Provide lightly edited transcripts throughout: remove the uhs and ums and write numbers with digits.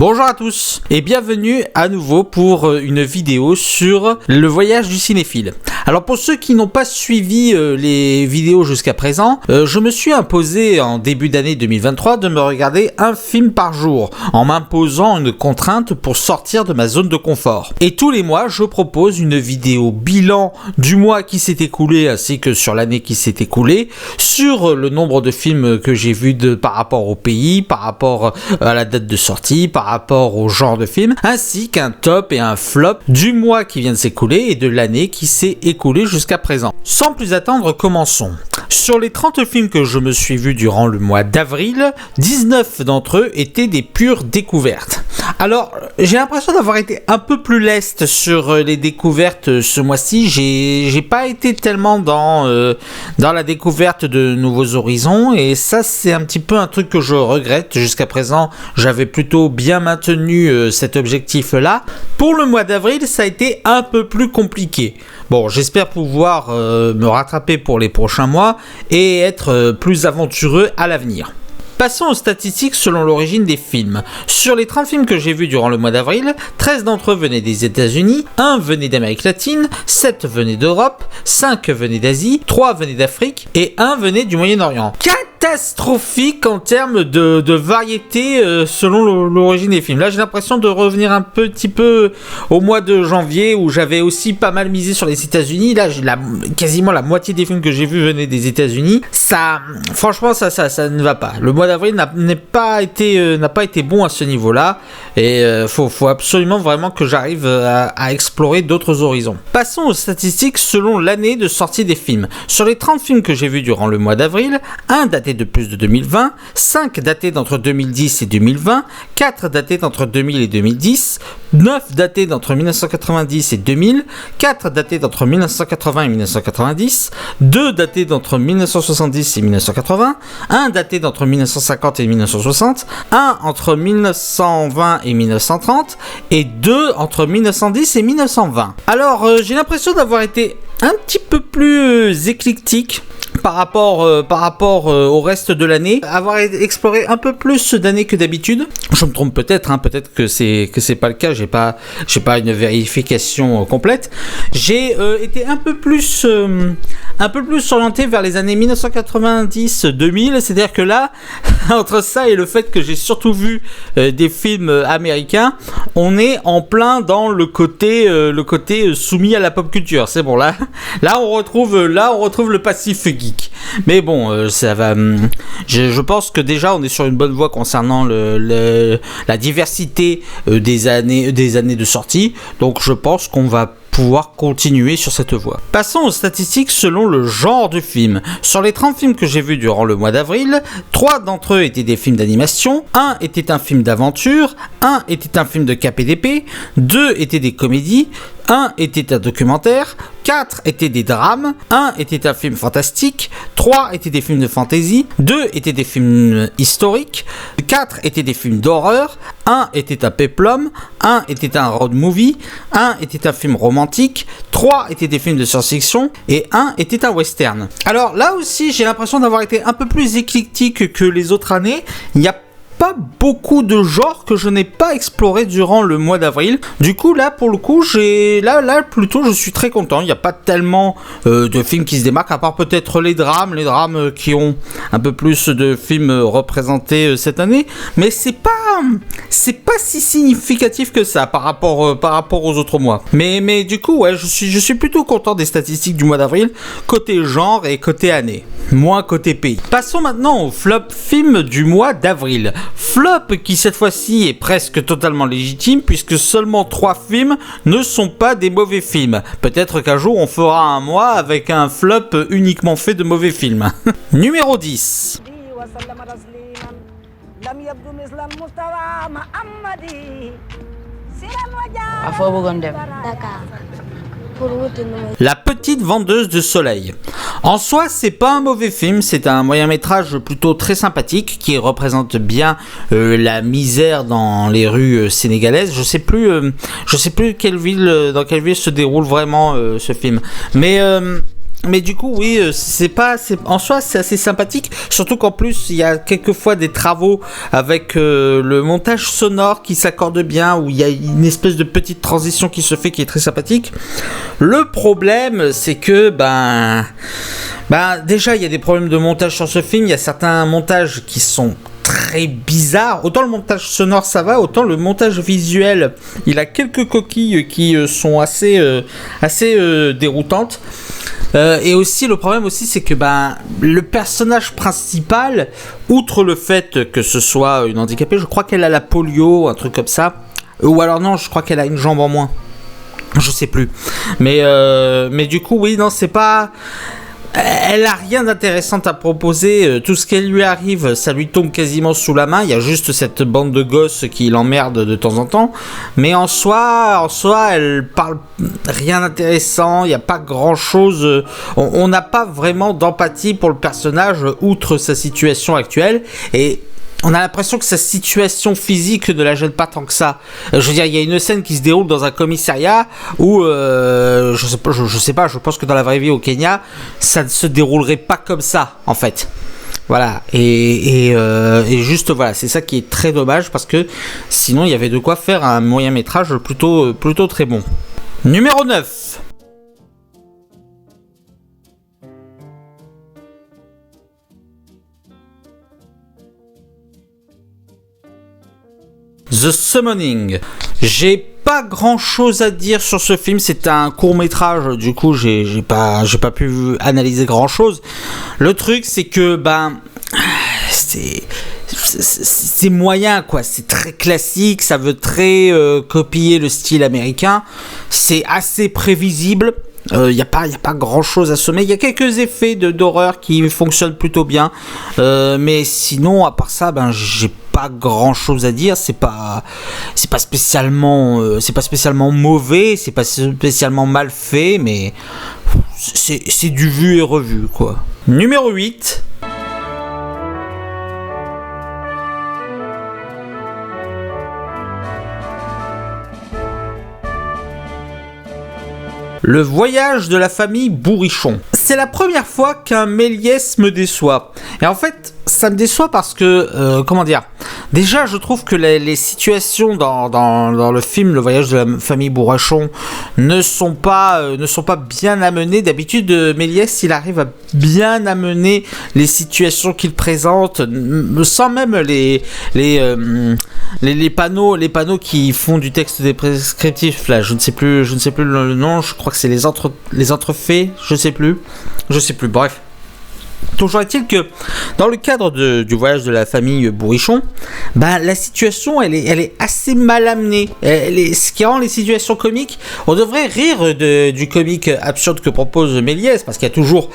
Bonjour à tous et bienvenue à nouveau pour une vidéo sur le voyage du cinéphile. Alors pour ceux qui n'ont pas suivi les vidéos jusqu'à présent, je me suis imposé en début d'année 2023 de me regarder un film par jour en m'imposant une contrainte pour sortir de ma zone de confort. Et tous les mois, je propose une vidéo bilan du mois qui s'est écoulé ainsi que sur l'année qui s'est écoulée, sur le nombre de films que j'ai vus par rapport au pays, par rapport à la date de sortie, par rapport au genre de film, ainsi qu'un top et un flop du mois qui vient de s'écouler et de l'année qui s'est écoulée jusqu'à présent. Sans plus attendre, commençons. Sur les 30 films que je me suis vus durant le mois d'avril, 19 d'entre eux étaient des pures découvertes. Alors, j'ai l'impression d'avoir été un peu plus leste sur les découvertes ce mois-ci. J'ai pas été tellement dans la découverte de nouveaux horizons et ça, c'est un petit peu un truc que je regrette. Jusqu'à présent, j'avais plutôt bien maintenu cet objectif-là. Pour le mois d'avril, ça a été un peu plus compliqué. Bon, j'espère pouvoir me rattraper pour les prochains mois et être plus aventureux à l'avenir. Passons aux statistiques selon l'origine des films. Sur les 30 films que j'ai vus durant le mois d'avril, 13 d'entre eux venaient des États-Unis, 1 venait d'Amérique latine, 7 venaient d'Europe, 5 venaient d'Asie, 3 venaient d'Afrique et 1 venait du Moyen-Orient. Catastrophique en termes de variété selon l'origine des films. Là, j'ai l'impression de revenir un petit peu au mois de janvier où j'avais aussi pas mal misé sur les États-Unis. Là, quasiment la moitié des films que j'ai vus venaient des États-Unis. Franchement, ça ne va pas. Le mois d'avril n'a pas été bon à ce niveau-là et faut absolument vraiment que j'arrive à explorer d'autres horizons. Passons aux statistiques selon l'année de sortie des films. Sur les 30 films que j'ai vus durant le mois d'avril, 1 daté de plus de 2020, 5 datés d'entre 2010 et 2020, 4 datés d'entre 2000 et 2010, 9 datés d'entre 1990 et 2000, 4 datés d'entre 1980 et 1990, 2 datés d'entre 1970 et 1980, 1 daté d'entre 1950 et 1960, 1 entre 1920 et 1930 et 2 entre 1910 et 1920. Alors, j'ai l'impression d'avoir été un petit peu plus éclectique par rapport au reste de l'année, avoir exploré un peu plus d'années que d'habitude. Je me trompe peut-être, peut-être que c'est pas le cas, j'ai pas une vérification complète. J'ai été un peu plus orienté vers les années 1990-2000, c'est-à-dire que là, entre ça et le fait que j'ai surtout vu des films américains, on est en plein dans le côté soumis à la pop culture. C'est bon, là on retrouve le passif geek. Mais bon, ça va. Je pense que déjà on est sur une bonne voie concernant la diversité des années de sortie. Donc je pense qu'on va pouvoir continuer sur cette voie. Passons aux statistiques selon le genre de film. Sur les 30 films que j'ai vus durant le mois d'avril, 3 d'entre eux étaient des films d'animation, 1 était un film d'aventure, 1 était un film de KPDP, 2 étaient des comédies, 1 était un documentaire, 4 étaient des drames, 1 était un film fantastique, 3 étaient des films de fantasy, 2 étaient des films historiques, 4 étaient des films d'horreur, 1 était un péplum, 1 était un road movie, 1 était un film romantique, 3 étaient des films de science-fiction et 1 était un western. Alors là aussi, j'ai l'impression d'avoir été un peu plus éclectique que les autres années. Il y a pas beaucoup de genres que je n'ai pas exploré durant le mois d'avril. Du coup, là, pour le coup, plutôt, je suis très content. Il n'y a pas tellement de films qui se démarquent, à part peut-être les drames qui ont un peu plus de films représentés cette année. Mais c'est pas si significatif que ça par rapport aux autres mois. Mais du coup, ouais, je suis plutôt content des statistiques du mois d'avril, côté genre et côté année. Moins côté pays. Passons maintenant au flop film du mois d'avril. Flop qui cette fois-ci est presque totalement légitime puisque seulement 3 films ne sont pas des mauvais films. Peut-être qu'un jour on fera un mois avec un flop uniquement fait de mauvais films. Numéro 10. La petite vendeuse de soleil. En soi, c'est pas un mauvais film, c'est un moyen-métrage plutôt très sympathique qui représente bien la misère dans les rues sénégalaises. Je sais plus dans quelle ville se déroule vraiment ce film. Mais Mais du coup, oui, en soi, c'est assez sympathique. Surtout qu'en plus, il y a quelquefois des travaux avec le montage sonore qui s'accorde bien, où il y a une espèce de petite transition qui se fait, qui est très sympathique. Le problème, c'est que, déjà, il y a des problèmes de montage sur ce film. Il y a certains montages qui sont très bizarres. Autant le montage sonore, ça va, autant le montage visuel, il a quelques coquilles qui sont assez déroutantes. Et aussi le problème aussi c'est que le personnage principal, outre le fait que ce soit une handicapée, je crois qu'elle a la polio, un truc comme ça, ou alors non, je crois qu'elle a une jambe en moins, je sais plus, mais du coup oui, non, c'est pas, elle a rien d'intéressant à proposer. Tout ce qu'elle lui arrive, ça lui tombe quasiment sous la main. Il y a juste cette bande de gosses qui l'emmerde de temps en temps. Mais en soi, elle parle rien d'intéressant. Il n'y a pas grand chose. On n'a pas vraiment d'empathie pour le personnage, outre sa situation actuelle. Et on a l'impression que sa situation physique ne la gêne pas tant que ça. Je veux dire, il y a une scène qui se déroule dans un commissariat où, je sais pas, je pense que dans la vraie vie au Kenya, ça ne se déroulerait pas comme ça, en fait. Voilà, et juste voilà, c'est ça qui est très dommage parce que sinon il y avait de quoi faire un moyen métrage plutôt très bon. Numéro 9. The Summoning. J'ai pas grand chose à dire sur ce film, c'est un court métrage, du coup j'ai pas pu analyser grand chose. Le truc c'est que c'est moyen quoi, c'est très classique, ça veut très copier le style américain, c'est assez prévisible. Il n'y a pas grand chose à sommer. Il y a quelques effets d'horreur qui fonctionnent plutôt bien, mais sinon à part ça, j'ai pas grand chose à dire. C'est pas spécialement mauvais, c'est pas spécialement mal fait, mais c'est du vu et revu quoi. Numéro 8. Le voyage de la famille Bourrichon. C'est la première fois qu'un Méliès me déçoit. Et en fait, ça me déçoit parce que, déjà, je trouve que les situations dans le film Le voyage de la famille Bourrichon ne sont pas bien amenées. D'habitude, Méliès, il arrive à bien amener les situations qu'il présente, sans même les panneaux qui font du texte descriptif. Là, je ne sais plus le nom. Je crois que c'est les entrefaits. Je sais plus. Bref. Toujours est-il que dans le cadre du voyage de la famille Bourrichon, la situation elle est assez mal amenée. Ce qui rend les situations comiques, on devrait rire du comique absurde que propose Méliès, parce qu'il y a toujours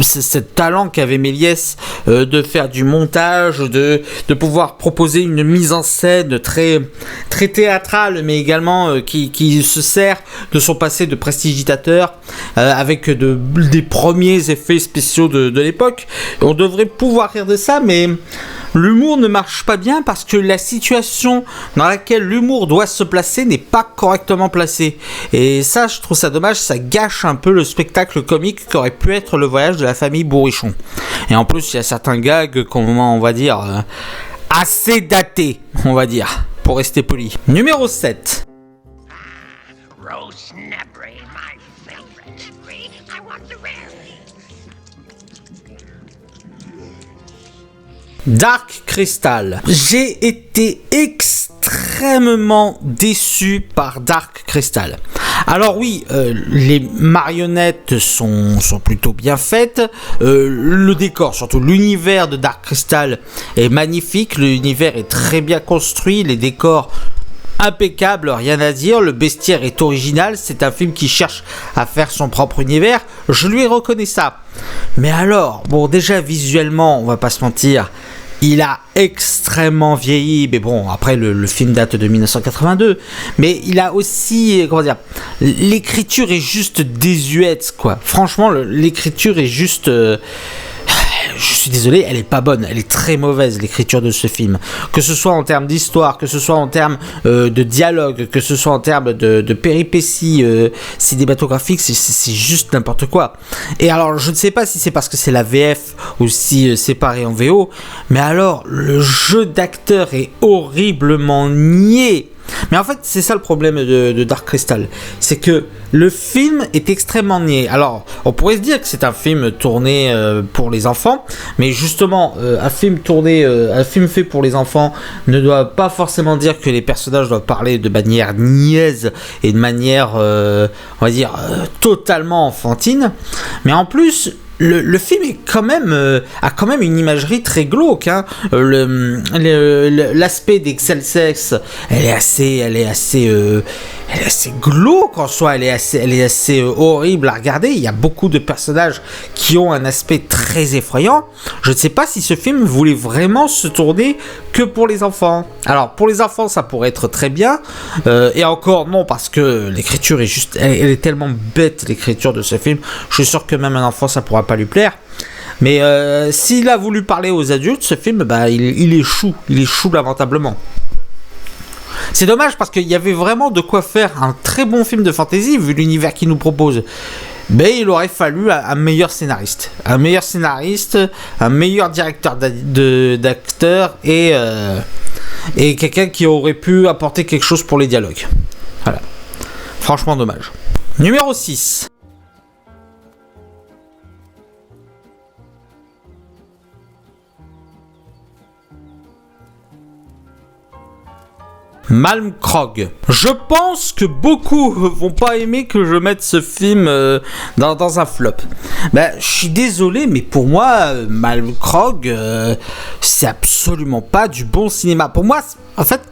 cette talent qu'avait Méliès de faire du montage, de pouvoir proposer une mise en scène très très théâtrale, mais également qui se sert de son passé de prestidigitateur, avec des premiers effets spéciaux de l'époque. On devrait pouvoir rire de ça, mais l'humour ne marche pas bien parce que la situation dans laquelle l'humour doit se placer n'est pas correctement placée. Et ça, je trouve ça dommage, ça gâche un peu le spectacle comique qu'aurait pu être le voyage de la famille Bourrichon. Et en plus, il y a certains gags, on va dire, assez datés, on va dire, pour rester poli. Numéro 7. Dark Crystal. J'ai été extrêmement déçu par Dark Crystal. Alors oui, les marionnettes sont plutôt bien faites. Le décor, surtout l'univers de Dark Crystal est magnifique. L'univers est très bien construit. Les décors impeccable, rien à dire, le bestiaire est original, c'est un film qui cherche à faire son propre univers, je lui reconnais ça. Mais alors, déjà visuellement, on va pas se mentir, il a extrêmement vieilli, mais bon, après le film date de 1982, mais il a aussi, l'écriture est juste désuète, quoi. Franchement, l'écriture est juste je suis désolé, elle est pas bonne, elle est très mauvaise l'écriture de ce film. Que ce soit en termes d'histoire, que ce soit en termes de dialogue, que ce soit en termes de péripéties cinématographiques, c'est juste n'importe quoi. Et alors, je ne sais pas si c'est parce que c'est la VF ou si c'est pareil en VO, mais alors, le jeu d'acteur est horriblement niais. Mais en fait, c'est ça le problème de Dark Crystal. C'est que le film est extrêmement niais. Alors, on pourrait se dire que c'est un film tourné pour les enfants, mais justement, un film fait pour les enfants ne doit pas forcément dire que les personnages doivent parler de manière niaise et de manière, on va dire, totalement enfantine. Mais en plus, le film est a quand même une imagerie très glauque. Hein. L'aspect d'Excel Sex, elle est assez glauque en soi. Elle est assez horrible à regarder. Il y a beaucoup de personnages qui ont un aspect très effrayant. Je ne sais pas si ce film voulait vraiment se tourner que pour les enfants. Alors pour les enfants, ça pourrait être très bien. Et encore non, parce que l'écriture elle est tellement bête, l'écriture de ce film. Je suis sûr que même un enfant, ça pourra pas lui plaire. Mais s'il a voulu parler aux adultes, ce film, il échoue lamentablement. C'est dommage parce qu'il y avait vraiment de quoi faire un très bon film de fantasy vu l'univers qu'il nous propose. Mais il aurait fallu un meilleur scénariste, un meilleur directeur d'acteurs et quelqu'un qui aurait pu apporter quelque chose pour les dialogues. Voilà. Franchement dommage. Numéro 6. Malmkrog. Je pense que beaucoup vont pas aimer que je mette ce film dans un flop. Je suis désolé, mais pour moi, Malmkrog, c'est absolument pas du bon cinéma. Pour moi, en fait,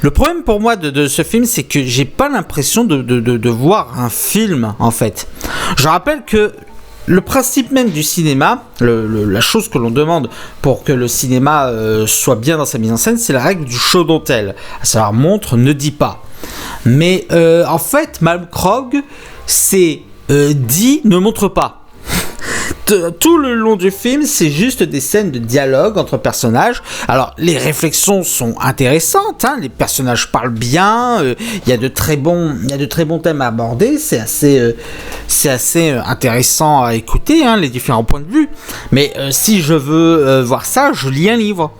le problème pour moi de ce film, c'est que j'ai pas l'impression de voir un film, en fait. Je rappelle que le principe même du cinéma, la chose que l'on demande pour que le cinéma soit bien dans sa mise en scène, c'est la règle du show don't tell. À savoir, montre, ne dit pas. Mais en fait, Malmkrog, c'est dit, ne montre pas. Tout le long du film, c'est juste des scènes de dialogue entre personnages. Alors, les réflexions sont intéressantes, hein, les personnages parlent bien, il y a de très bons thèmes à aborder, c'est assez intéressant à écouter, hein, les différents points de vue. Mais si je veux voir ça, je lis un livre.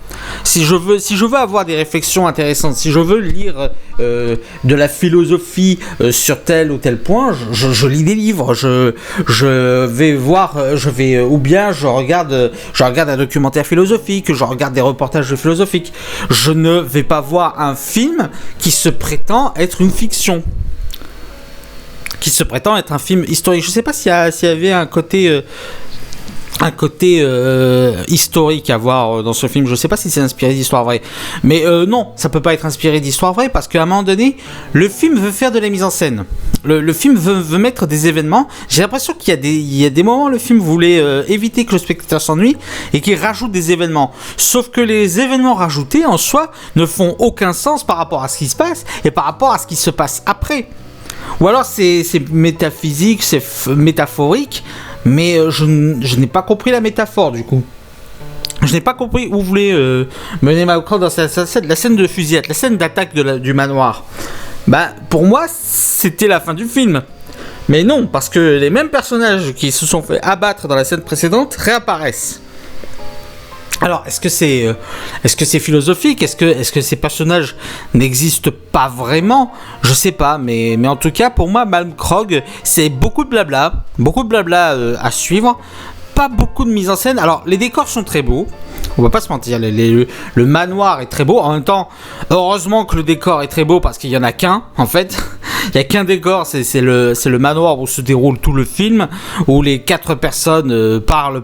Si je veux avoir des réflexions intéressantes, si je veux lire de la philosophie sur tel ou tel point, je lis des livres, ou bien je regarde un documentaire philosophique, je regarde des reportages philosophiques. Je ne vais pas voir un film qui se prétend être une fiction, qui se prétend être un film historique. Je ne sais pas s'il y avait un côté historique à voir dans ce film. Je sais pas si c'est inspiré d'histoires vraies, mais non, ça peut pas être inspiré d'histoires vraies parce qu'à un moment donné, le film veut faire de la mise en scène. Le film veut mettre des événements. J'ai l'impression qu'il y a des moments où le film voulait éviter que le spectateur s'ennuie et qu'il rajoute des événements. Sauf que les événements rajoutés en soi ne font aucun sens par rapport à ce qui se passe et par rapport à ce qui se passe après. Ou alors c'est métaphysique, c'est métaphorique. Mais je n'ai pas compris la métaphore du coup. Je n'ai pas compris où voulait mener Malmkrog dans la scène de fusillade, la scène d'attaque du manoir. Pour moi, c'était la fin du film. Mais non, parce que les mêmes personnages qui se sont fait abattre dans la scène précédente réapparaissent. Alors, est-ce que c'est philosophique ? Est-ce que ces personnages n'existent pas vraiment ? Je sais pas, mais en tout cas, pour moi, Malmkrog, c'est beaucoup de blabla à suivre, pas beaucoup de mise en scène. Alors, les décors sont très beaux, on va pas se mentir, le manoir est très beau. En même temps, heureusement que le décor est très beau parce qu'il y en a qu'un, en fait. Il n'y a qu'un décor, c'est le manoir où se déroule tout le film, où les 4 personnes parlent.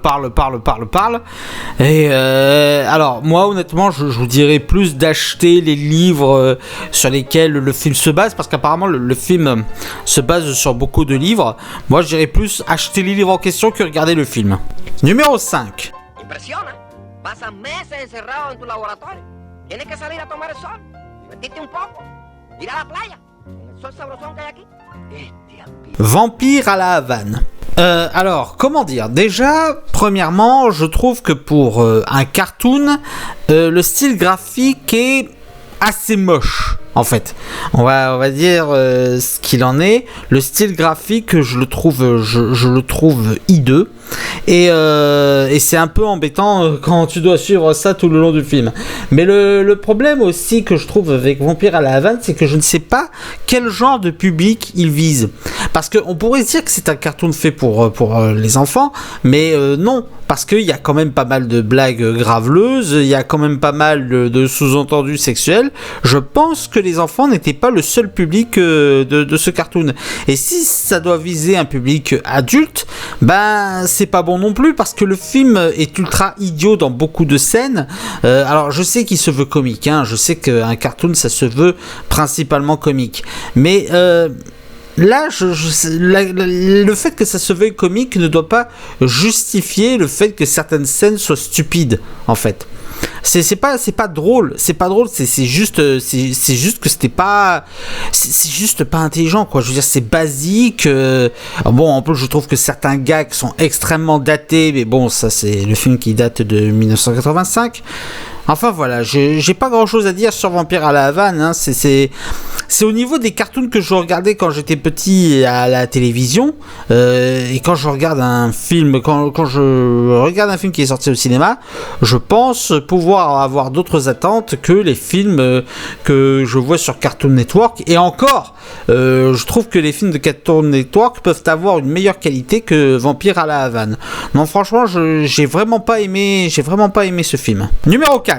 Et alors, moi, honnêtement, je vous dirais plus d'acheter les livres sur lesquels le film se base, parce qu'apparemment, le film se base sur beaucoup de livres. Moi, je dirais plus acheter les livres en question que regarder le film. Numéro 5. Impressiona. Pasas meses encerrado en tu laboratorio. Tienes que salir a tomar el sol, divertirte un poco, ir a la playa. Sol sabrosón que hay aquí. Vampire à la Havane. Alors, comment dire? Déjà, premièrement, je trouve que pour un cartoon, le style graphique est assez moche. En fait, on va dire ce qu'il en est. Le style graphique, je le trouve hideux. Et c'est un peu embêtant quand tu dois suivre ça tout le long du film. Mais le problème aussi que je trouve avec Vampire à la Havane, c'est que je ne sais pas quel genre de public il vise. Parce qu'on pourrait se dire que c'est un cartoon fait pour les enfants, mais non. Parce qu'il y a quand même pas mal de blagues graveleuses, il y a quand même pas mal de sous-entendus sexuels. Je pense que les enfants n'étaient pas le seul public de ce cartoon. Et si ça doit viser un public adulte, ben c'est pas bon non plus, parce que le film est ultra idiot dans beaucoup de scènes. Alors je sais qu'il se veut comique, hein, je sais qu'un cartoon ça se veut principalement comique. Mais... là, le fait que ça se veuille comique ne doit pas justifier le fait que certaines scènes soient stupides, en fait. C'est pas drôle, c'est juste que c'est juste pas intelligent, quoi. Je veux dire, c'est basique. Bon, en plus je trouve que certains gags sont extrêmement datés, mais bon, ça c'est le film qui date de 1985. Enfin voilà, j'ai pas grand chose à dire sur Vampire à la Havane, hein. C'est au niveau des cartoons que je regardais quand j'étais petit à la télévision, et quand je regarde un film, quand je regarde un film qui est sorti au cinéma, je pense pouvoir avoir d'autres attentes que les films que je vois sur Cartoon Network. Et encore, je trouve que les films de Cartoon Network peuvent avoir une meilleure qualité que Vampire à la Havane. Non, franchement, j'ai vraiment pas aimé ce film. Numéro 4.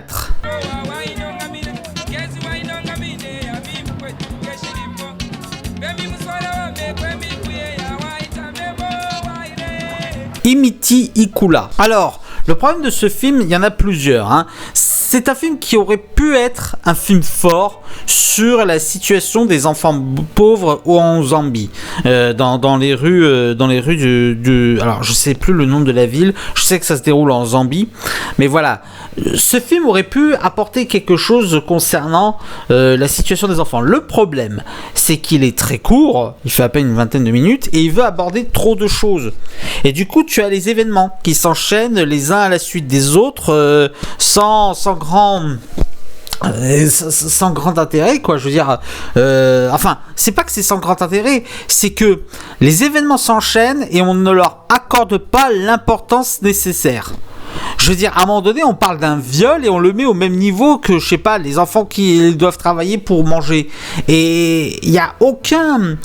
Imiti Ikula. Alors, le problème de ce film, il y en a plusieurs, hein. C'est un film qui aurait pu être un film fort sur la situation des enfants pauvres en Zambie, dans les rues alors je sais plus le nom de la ville, je sais que ça se déroule en Zambie, mais voilà, ce film aurait pu apporter quelque chose concernant la situation des enfants. Le problème, c'est qu'il est très court, il fait à peine une vingtaine de minutes, et il veut aborder trop de choses. Et du coup, tu as les événements qui s'enchaînent les uns à la suite des autres, sans grand intérêt, quoi. Je veux dire, enfin, c'est pas que c'est sans grand intérêt, c'est que les événements s'enchaînent et on ne leur accorde pas l'importance nécessaire. Je veux dire, à un moment donné, on parle d'un viol et on le met au même niveau que, je sais pas, les enfants qui doivent travailler pour manger. Et il y a aucune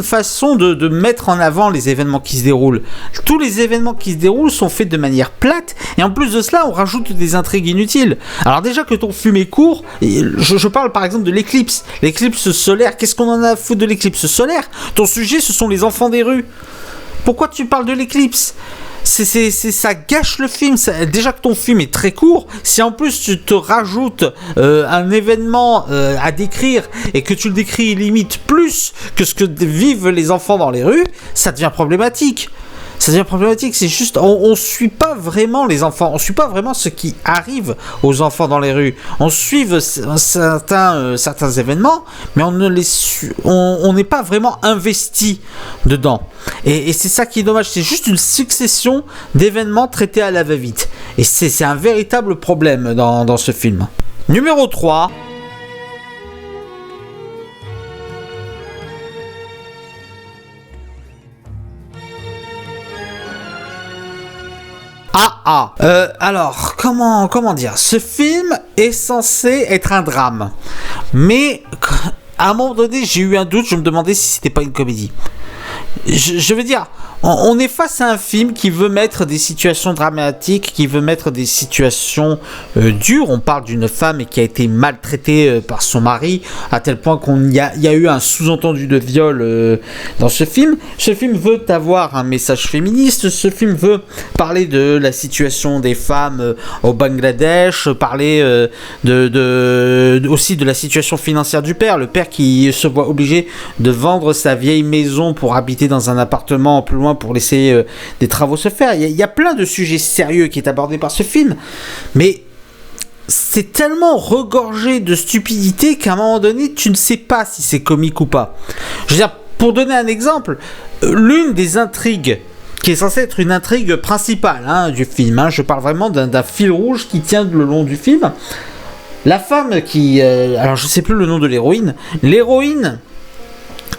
façon de mettre en avant les événements qui se déroulent. Tous les événements qui se déroulent sont faits de manière plate, et en plus de cela, on rajoute des intrigues inutiles. Alors déjà que ton film est court, je parle par exemple de l'éclipse solaire. Qu'est-ce qu'on en a à foutre de l'éclipse solaire? Ton sujet, ce sont les enfants des rues. Pourquoi tu parles de l'éclipse? Ça gâche le film. Déjà que ton film est très court, si en plus tu te rajoutes un événement à décrire, et que tu le décris limite plus que ce que vivent les enfants dans les rues, ça devient problématique. C'est juste, on suit pas vraiment les enfants, on suit pas vraiment ce qui arrive aux enfants dans les rues. On suit certains événements, mais on n'est pas vraiment investi dedans. Et c'est ça qui est dommage, c'est juste une succession d'événements traités à la va-vite. Et c'est un véritable problème dans ce film. Numéro 3. Alors, comment dire? Ce film est censé être un drame. Mais, à un moment donné, j'ai eu un doute, je me demandais si c'était pas une comédie. Je veux dire, on est face à un film qui veut mettre des situations dramatiques, qui veut mettre des situations dures. On parle d'une femme qui a été maltraitée par son mari, à tel point qu'il y a eu un sous-entendu de viol dans ce film. Ce film veut avoir un message féministe, ce film veut parler de la situation des femmes au Bangladesh, parler aussi de la situation financière du père, le père qui se voit obligé de vendre sa vieille maison pour habiter dans un appartement plus loin pour laisser des travaux se faire. Il y a plein de sujets sérieux qui est abordé par ce film, mais c'est tellement regorgé de stupidité qu'à un moment donné, tu ne sais pas si c'est comique ou pas. Je veux dire, pour donner un exemple, l'une des intrigues qui est censée être une intrigue principale du film, je parle vraiment d'un fil rouge qui tient le long du film. La femme qui... alors je sais plus le nom de l'héroïne. L'héroïne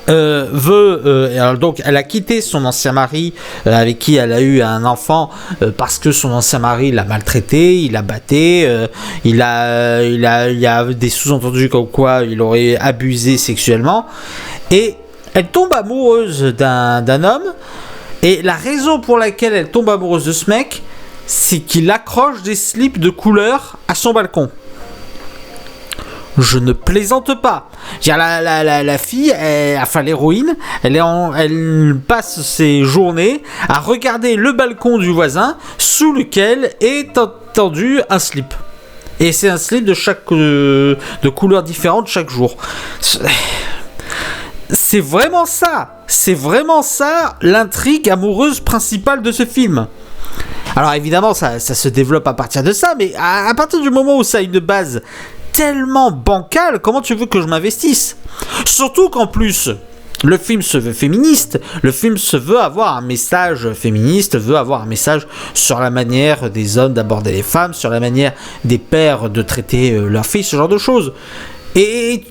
donc elle a quitté son ancien mari avec qui elle a eu un enfant parce que son ancien mari l'a maltraité, il l'a batté, il y a des sous-entendus comme quoi il aurait abusé sexuellement, et elle tombe amoureuse d'un homme, et la raison pour laquelle elle tombe amoureuse de ce mec, c'est qu'il accroche des slips de couleur à son balcon. Je ne plaisante pas. La fille, enfin l'héroïne, elle passe ses journées à regarder le balcon du voisin sous lequel est tendu un slip. Et c'est un slip de couleur différente chaque jour. C'est vraiment ça l'intrigue amoureuse principale de ce film. Alors évidemment ça se développe à partir de ça, mais à partir du moment où ça a une base tellement bancale, comment tu veux que je m'investisse? Surtout qu'en plus, le film se veut féministe, le film se veut avoir un message féministe, veut avoir un message sur la manière des hommes d'aborder les femmes, sur la manière des pères de traiter leurs filles, ce genre de choses. Et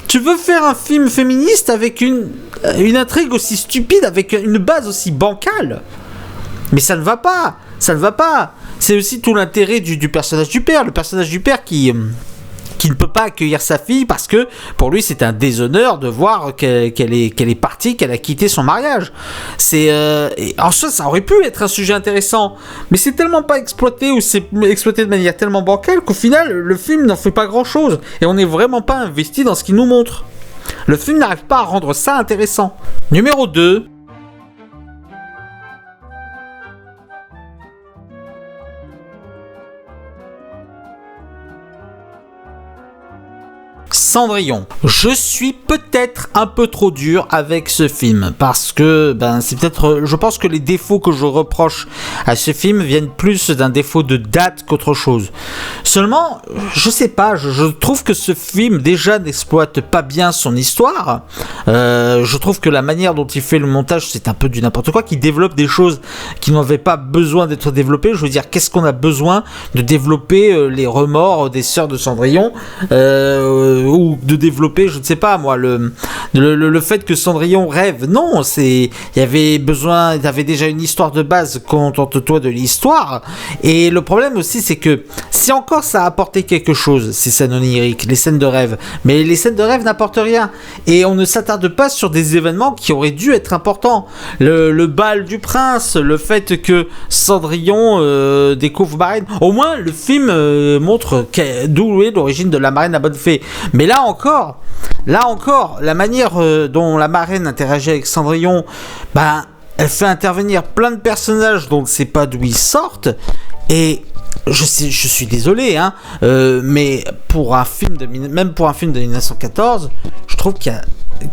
tu veux faire un film féministe avec une intrigue aussi stupide, avec une base aussi bancale? Mais ça ne va pas. C'est aussi tout l'intérêt du personnage du père, le personnage du père qui ne peut pas accueillir sa fille parce que pour lui c'est un déshonneur de voir qu'elle est partie, qu'elle a quitté son mariage. En soi ça aurait pu être un sujet intéressant, mais c'est tellement pas exploité, ou c'est exploité de manière tellement bancale qu'au final le film n'en fait pas grand chose et on n'est vraiment pas investi dans ce qu'il nous montre. Le film n'arrive pas à rendre ça intéressant. Numéro 2. Cendrillon. Je suis peut-être un peu trop dur avec ce film parce que je pense que les défauts que je reproche à ce film viennent plus d'un défaut de date qu'autre chose. Seulement, je sais pas, je trouve que ce film déjà n'exploite pas bien son histoire. Je trouve que la manière dont il fait le montage, c'est un peu du n'importe quoi, qui développe des choses qui n'avaient pas besoin d'être développées. Je veux dire, qu'est-ce qu'on a besoin de développer les remords des sœurs de Cendrillon ou de développer, je ne sais pas moi, le fait que Cendrillon rêve. Non, il y avait déjà une histoire de base, contente-toi de l'histoire. Et le problème aussi, c'est que si encore ça a apporté quelque chose, ces scènes oniriques, les scènes de rêve, mais les scènes de rêve n'apportent rien. Et on ne s'attarde pas sur des événements qui auraient dû être importants. Le bal du prince, le fait que Cendrillon découvre Marraine. Au moins, le film montre d'où est l'origine de la Marraine à bonne fée. Mais là encore, la manière dont la Marraine interagit avec Cendrillon, elle fait intervenir plein de personnages dont on ne sait pas d'où ils sortent. Et je suis désolé, mais pour un film de 1914, je trouve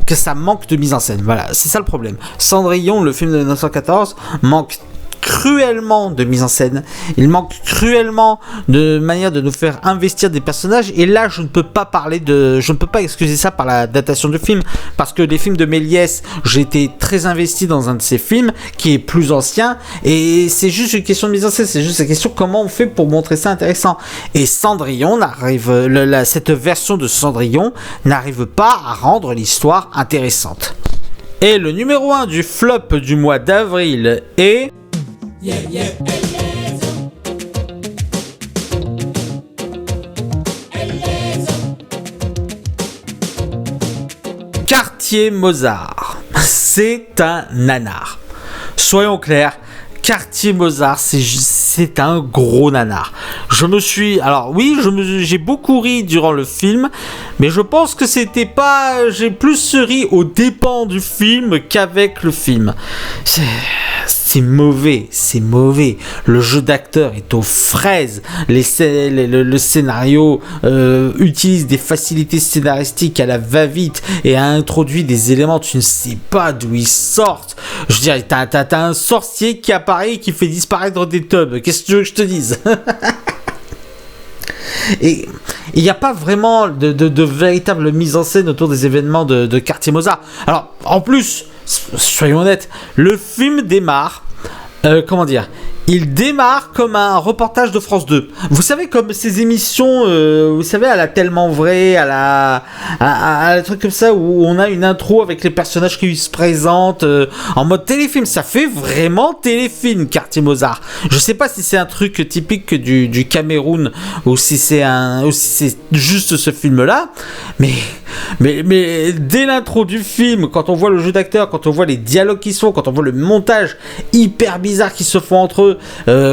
que ça manque de mise en scène. Voilà, c'est ça le problème. Cendrillon, le film de 1914, manque cruellement de mise en scène, il manque cruellement de manière de nous faire investir des personnages, et là je ne peux pas excuser ça par la datation du film, parce que les films de Méliès, j'ai été très investi dans un de ces films qui est plus ancien, et c'est juste une question de mise en scène, c'est juste une question comment on fait pour montrer ça intéressant. Et Cendrillon cette version de Cendrillon n'arrive pas à rendre l'histoire intéressante. Et le numéro 1 du flop du mois d'avril est... Quartier Mozart. C'est un nanar. Soyons clairs, Quartier Mozart, c'est un gros nanar. J'ai beaucoup ri durant le film, mais je pense que j'ai plus ri aux dépens du film qu'avec le film. C'est mauvais. Le jeu d'acteur est aux fraises. Le scénario utilise des facilités scénaristiques à la va-vite et a introduit des éléments, tu ne sais pas d'où ils sortent. Je veux dire, t'as un sorcier qui apparaît et qui fait disparaître des tubs. Qu'est-ce que tu veux que je te dise? Et il n'y a pas vraiment de véritable mise en scène autour des événements de Quartier Mozart. Alors, en plus, soyons honnêtes, le film démarre, comment dire, il démarre comme un reportage de France 2. Vous savez, comme ces émissions, vous savez, à la Tellement Vrai, à un truc comme ça, où on a une intro avec les personnages qui se présentent en mode téléfilm. Ça fait vraiment téléfilm, Quartier Mozart. Je sais pas si c'est un truc typique du Cameroun, ou si c'est juste ce film-là, mais dès l'intro du film, quand on voit le jeu d'acteur, quand on voit les dialogues qui se font, quand on voit le montage hyper bizarre qui se font entre eux,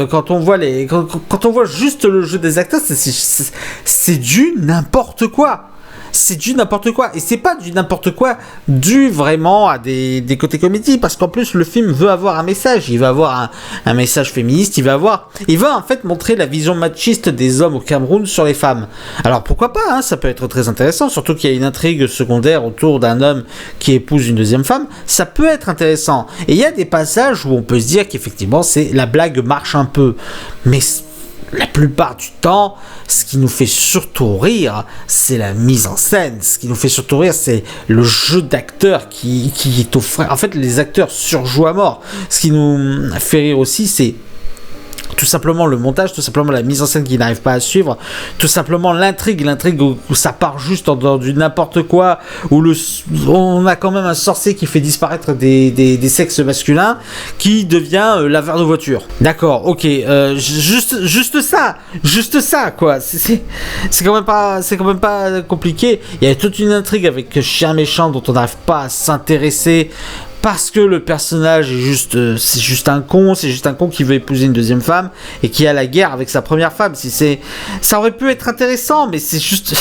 quand on voit juste le jeu des acteurs, c'est du n'importe quoi. C'est du n'importe quoi. Et c'est pas du n'importe quoi dû vraiment à des côtés comédie, parce qu'en plus le film veut avoir un message. Il va avoir un message féministe. Il va en fait montrer la vision machiste des hommes au Cameroun sur les femmes. Alors pourquoi pas, hein, ça peut être très intéressant, surtout qu'il y a une intrigue secondaire autour d'un homme qui épouse une deuxième femme. Ça peut être intéressant. Et il y a des passages où on peut se dire qu'effectivement la blague marche un peu. Mais la plupart du temps, ce qui nous fait surtout rire, c'est la mise en scène. Ce qui nous fait surtout rire, c'est le jeu d'acteurs qui est au frais. En fait, les acteurs surjouent à mort. Ce qui nous fait rire aussi, c'est tout simplement le montage, tout simplement la mise en scène qui n'arrive pas à suivre, tout simplement l'intrigue où ça part juste dans du n'importe quoi, où on a quand même un sorcier qui fait disparaître des sexes masculins, qui devient laveur de voiture. D'accord, ok, juste ça quoi. C'est quand même pas compliqué. Il y a toute une intrigue avec Chien Méchant dont on n'arrive pas à s'intéresser, parce que le personnage c'est juste un con qui veut épouser une deuxième femme et qui a la guerre avec sa première femme. Ça aurait pu être intéressant, mais c'est juste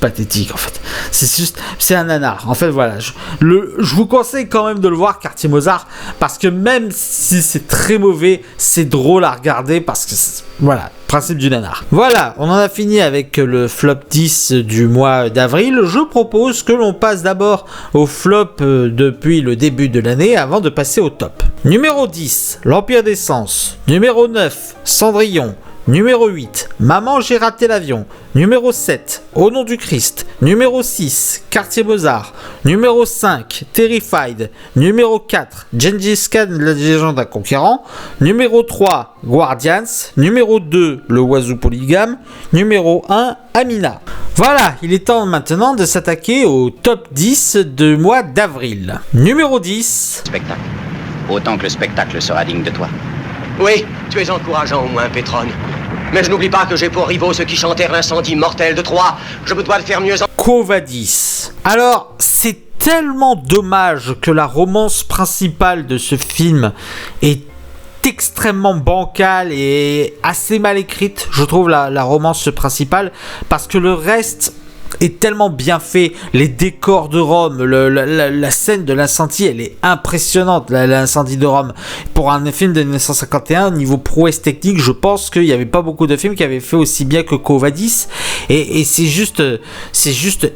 pathétique en fait. C'est un nanar. En fait, voilà. Je vous conseille quand même de le voir, Quartier Mozart, parce que même si c'est très mauvais, c'est drôle à regarder parce que voilà. Principe du nanar. Voilà, on en a fini avec le flop 10 du mois d'avril. Je propose que l'on passe d'abord au flop depuis le début de l'année avant de passer au top. Numéro 10, l'Empire des Sens. Numéro 9, Cendrillon. Numéro 8, Maman j'ai raté l'avion. Numéro 7, Au nom du Christ. Numéro 6, Quartier Mozart. Numéro 5, Terrified. Numéro 4, Gengis Khan, la légende d'un conquérant. Numéro 3, Guardians. Numéro 2, Le Oiseau Polygame. Numéro 1, Amina. Voilà, il est temps maintenant de s'attaquer au top 10 du mois d'avril. Numéro 10. Spectacle. Autant que le spectacle sera digne de toi. Oui, tu es encourageant au moins, Pétrone. Mais je n'oublie pas que j'ai pour rivaux ceux qui chantèrent l'incendie mortel de Troie. Je me dois de faire mieux en... Quo Vadis. Alors, c'est tellement dommage que la romance principale de ce film est extrêmement bancale et assez mal écrite, je trouve, la romance principale, parce que le reste est tellement bien fait. Les décors de Rome, la scène de l'incendie, elle est impressionnante, l'incendie de Rome. Pour un film de 1951, niveau prouesse technique, je pense qu'il n'y avait pas beaucoup de films qui avaient fait aussi bien que Quo Vadis. Et c'est juste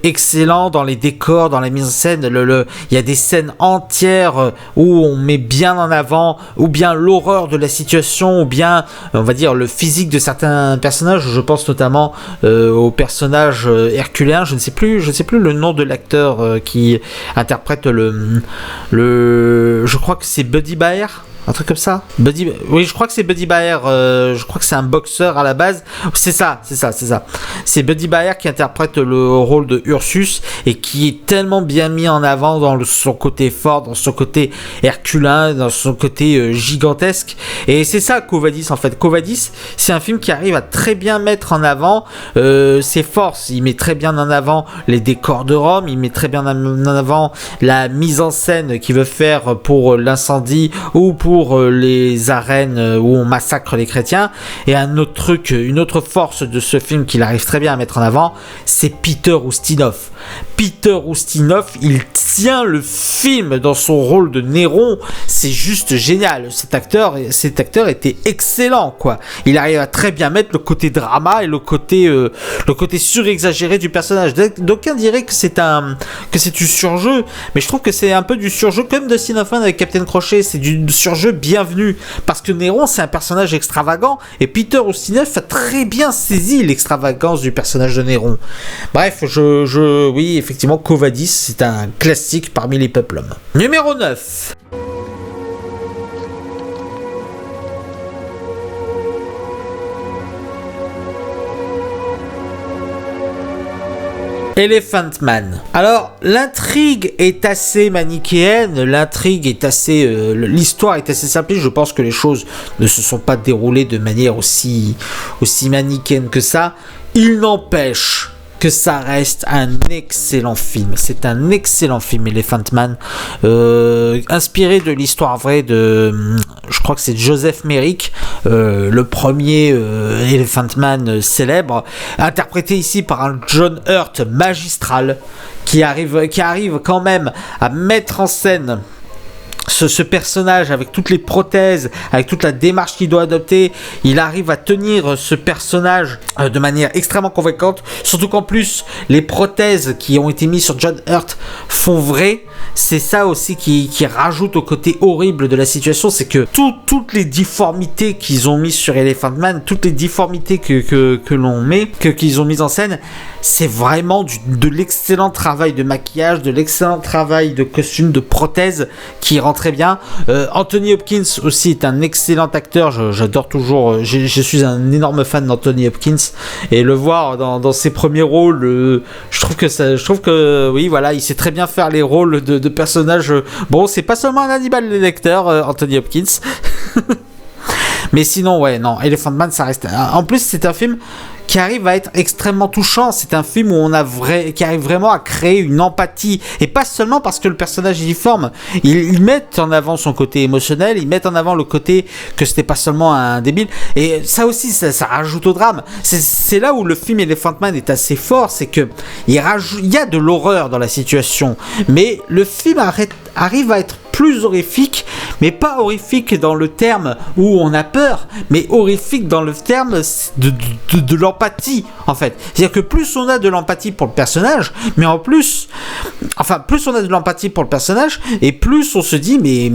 excellent dans les décors, dans la mise en scène. Il y a des scènes entières où on met bien en avant, ou bien l'horreur de la situation, ou bien, on va dire, le physique de certains personnages. Je pense notamment au personnage Hercule. Je ne sais plus le nom de l'acteur qui interprète je crois que c'est Buddy Baer. Un truc comme ça. Oui, je crois que c'est Buddy Baer. Je crois que c'est un boxeur à la base. C'est ça. C'est Buddy Baer qui interprète le rôle de Ursus et qui est tellement bien mis en avant dans son côté fort, dans son côté herculin, dans son côté gigantesque. Et c'est ça Quo Vadis en fait. Quo Vadis, c'est un film qui arrive à très bien mettre en avant ses forces. Il met très bien en avant les décors de Rome. Il met très bien en avant la mise en scène qu'il veut faire pour l'incendie ou pour les arènes où on massacre les chrétiens. Et un autre truc, une autre force de ce film qu'il arrive très bien à mettre en avant, c'est Peter Ustinov. Peter Ustinov, il tient le film dans son rôle de Néron. C'est juste génial. Cet acteur était excellent, quoi. Il arrive à très bien mettre le côté drama et le côté surexagéré du personnage. D'aucuns diraient que c'est du surjeu, mais je trouve que c'est un peu du surjeu comme de Sinofan avec Captain Crochet. C'est du surjeu jeu, bienvenue. Parce que Néron, c'est un personnage extravagant, et Peter Ustinov a très bien saisi l'extravagance du personnage de Néron. Bref, oui, effectivement, Quo Vadis, c'est un classique parmi les peuples. Numéro 9. Elephant Man. Alors, l'intrigue est assez manichéenne, l'histoire est assez simple. Je pense que les choses ne se sont pas déroulées de manière aussi manichéenne que ça. Il n'empêche que ça reste un excellent film. C'est un excellent film, Elephant Man, inspiré de l'histoire vraie de, je crois que c'est Joseph Merrick, le premier Elephant Man célèbre, interprété ici par un John Hurt magistral, qui arrive quand même à mettre en scène ce personnage avec toutes les prothèses, avec toute la démarche qu'il doit adopter. Il arrive à tenir ce personnage de manière extrêmement convaincante, surtout qu'en plus les prothèses qui ont été mises sur John Hurt font vrai. C'est ça aussi qui rajoute au côté horrible de la situation, c'est que toutes les difformités qu'ils ont mises sur Elephant Man, toutes les difformités qu'ils ont mises en scène, c'est vraiment de l'excellent travail de maquillage, de l'excellent travail de costume, de prothèse qui rend très bien. Anthony Hopkins aussi est un excellent acteur. J'adore toujours. Je suis un énorme fan d'Anthony Hopkins, et le voir dans ses premiers rôles, je trouve que oui, voilà, il sait très bien faire les rôles de personnages. Bon, c'est pas seulement un Hannibal Lecter, Anthony Hopkins. Mais sinon, ouais, non, Elephant Man, ça reste. En plus, c'est un film qui arrive à être extrêmement touchant. C'est un film où qui arrive vraiment à créer une empathie, et pas seulement parce que le personnage est difforme. Ils mettent en avant son côté émotionnel, ils mettent en avant le côté que c'était pas seulement un débile, et ça aussi, ça rajoute au drame. C'est là où le film Elephant Man est assez fort, c'est que il y a de l'horreur dans la situation, mais le film arrive à être plus horrifique, mais pas horrifique dans le terme où on a peur, mais horrifique dans le terme de l'empathie, en fait. C'est-à-dire que plus on a de l'empathie pour le personnage, mais en plus, plus on a de l'empathie pour le personnage, et plus on se dit, mais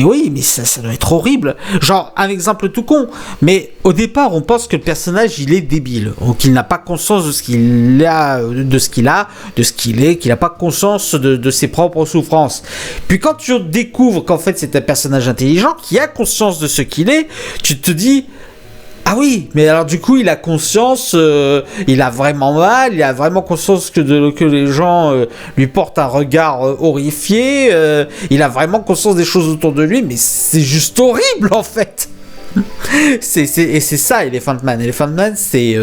oui, mais ça doit être horrible. Genre, un exemple tout con, mais au départ, on pense que le personnage, il est débile, ou qu'il n'a pas conscience de ce qu'il est, qu'il n'a pas conscience de ses propres souffrances. Puis quand tu découvres qu'en fait c'est un personnage intelligent qui a conscience de ce qu'il est, tu te dis, ah oui, mais alors du coup il a conscience, il a vraiment mal, il a vraiment conscience que les gens lui portent un regard horrifié, il a vraiment conscience des choses autour de lui, mais c'est juste horrible en fait. C'est ça Elephant Man. Elephant Man, c'est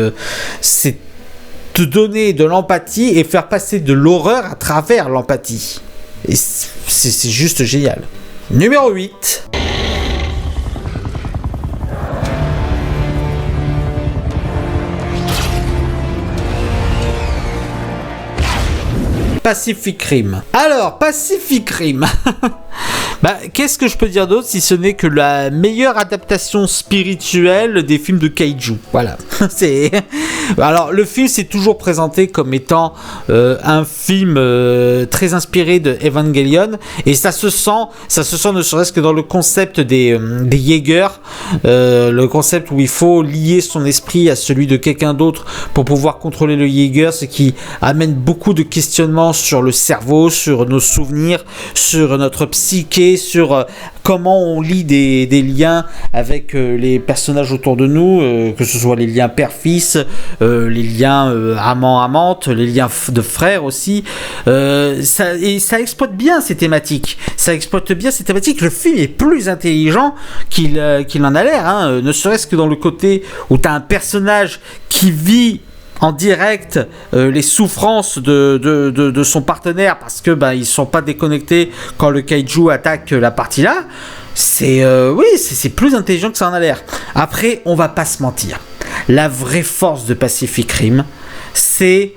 te donner de l'empathie et faire passer de l'horreur à travers l'empathie. Et c'est juste génial. Numéro 8. Pacific Rim. Alors, Pacific Rim. Qu'est-ce que je peux dire d'autre si ce n'est que la meilleure adaptation spirituelle des films de kaiju. Voilà. Alors, le film s'est toujours présenté comme étant un film très inspiré de Evangelion, et ça se sent ne serait-ce que dans le concept des Jaegers, le concept où il faut lier son esprit à celui de quelqu'un d'autre pour pouvoir contrôler le Jaeger, ce qui amène beaucoup de questionnements sur le cerveau, sur nos souvenirs, sur notre psyché, sur comment on lie des liens avec les personnages autour de nous, que ce soit les liens père-fils, les liens amant-amante, les liens de frères aussi. Ça exploite bien ces thématiques. Le film est plus intelligent qu'il en a l'air, ne serait-ce que dans le côté où tu as un personnage qui vit en direct les souffrances de son partenaire, parce que ils sont pas déconnectés quand le kaiju attaque la partie là. C'est plus intelligent que ça en a l'air. Après, on va pas se mentir, la vraie force de Pacific Rim, c'est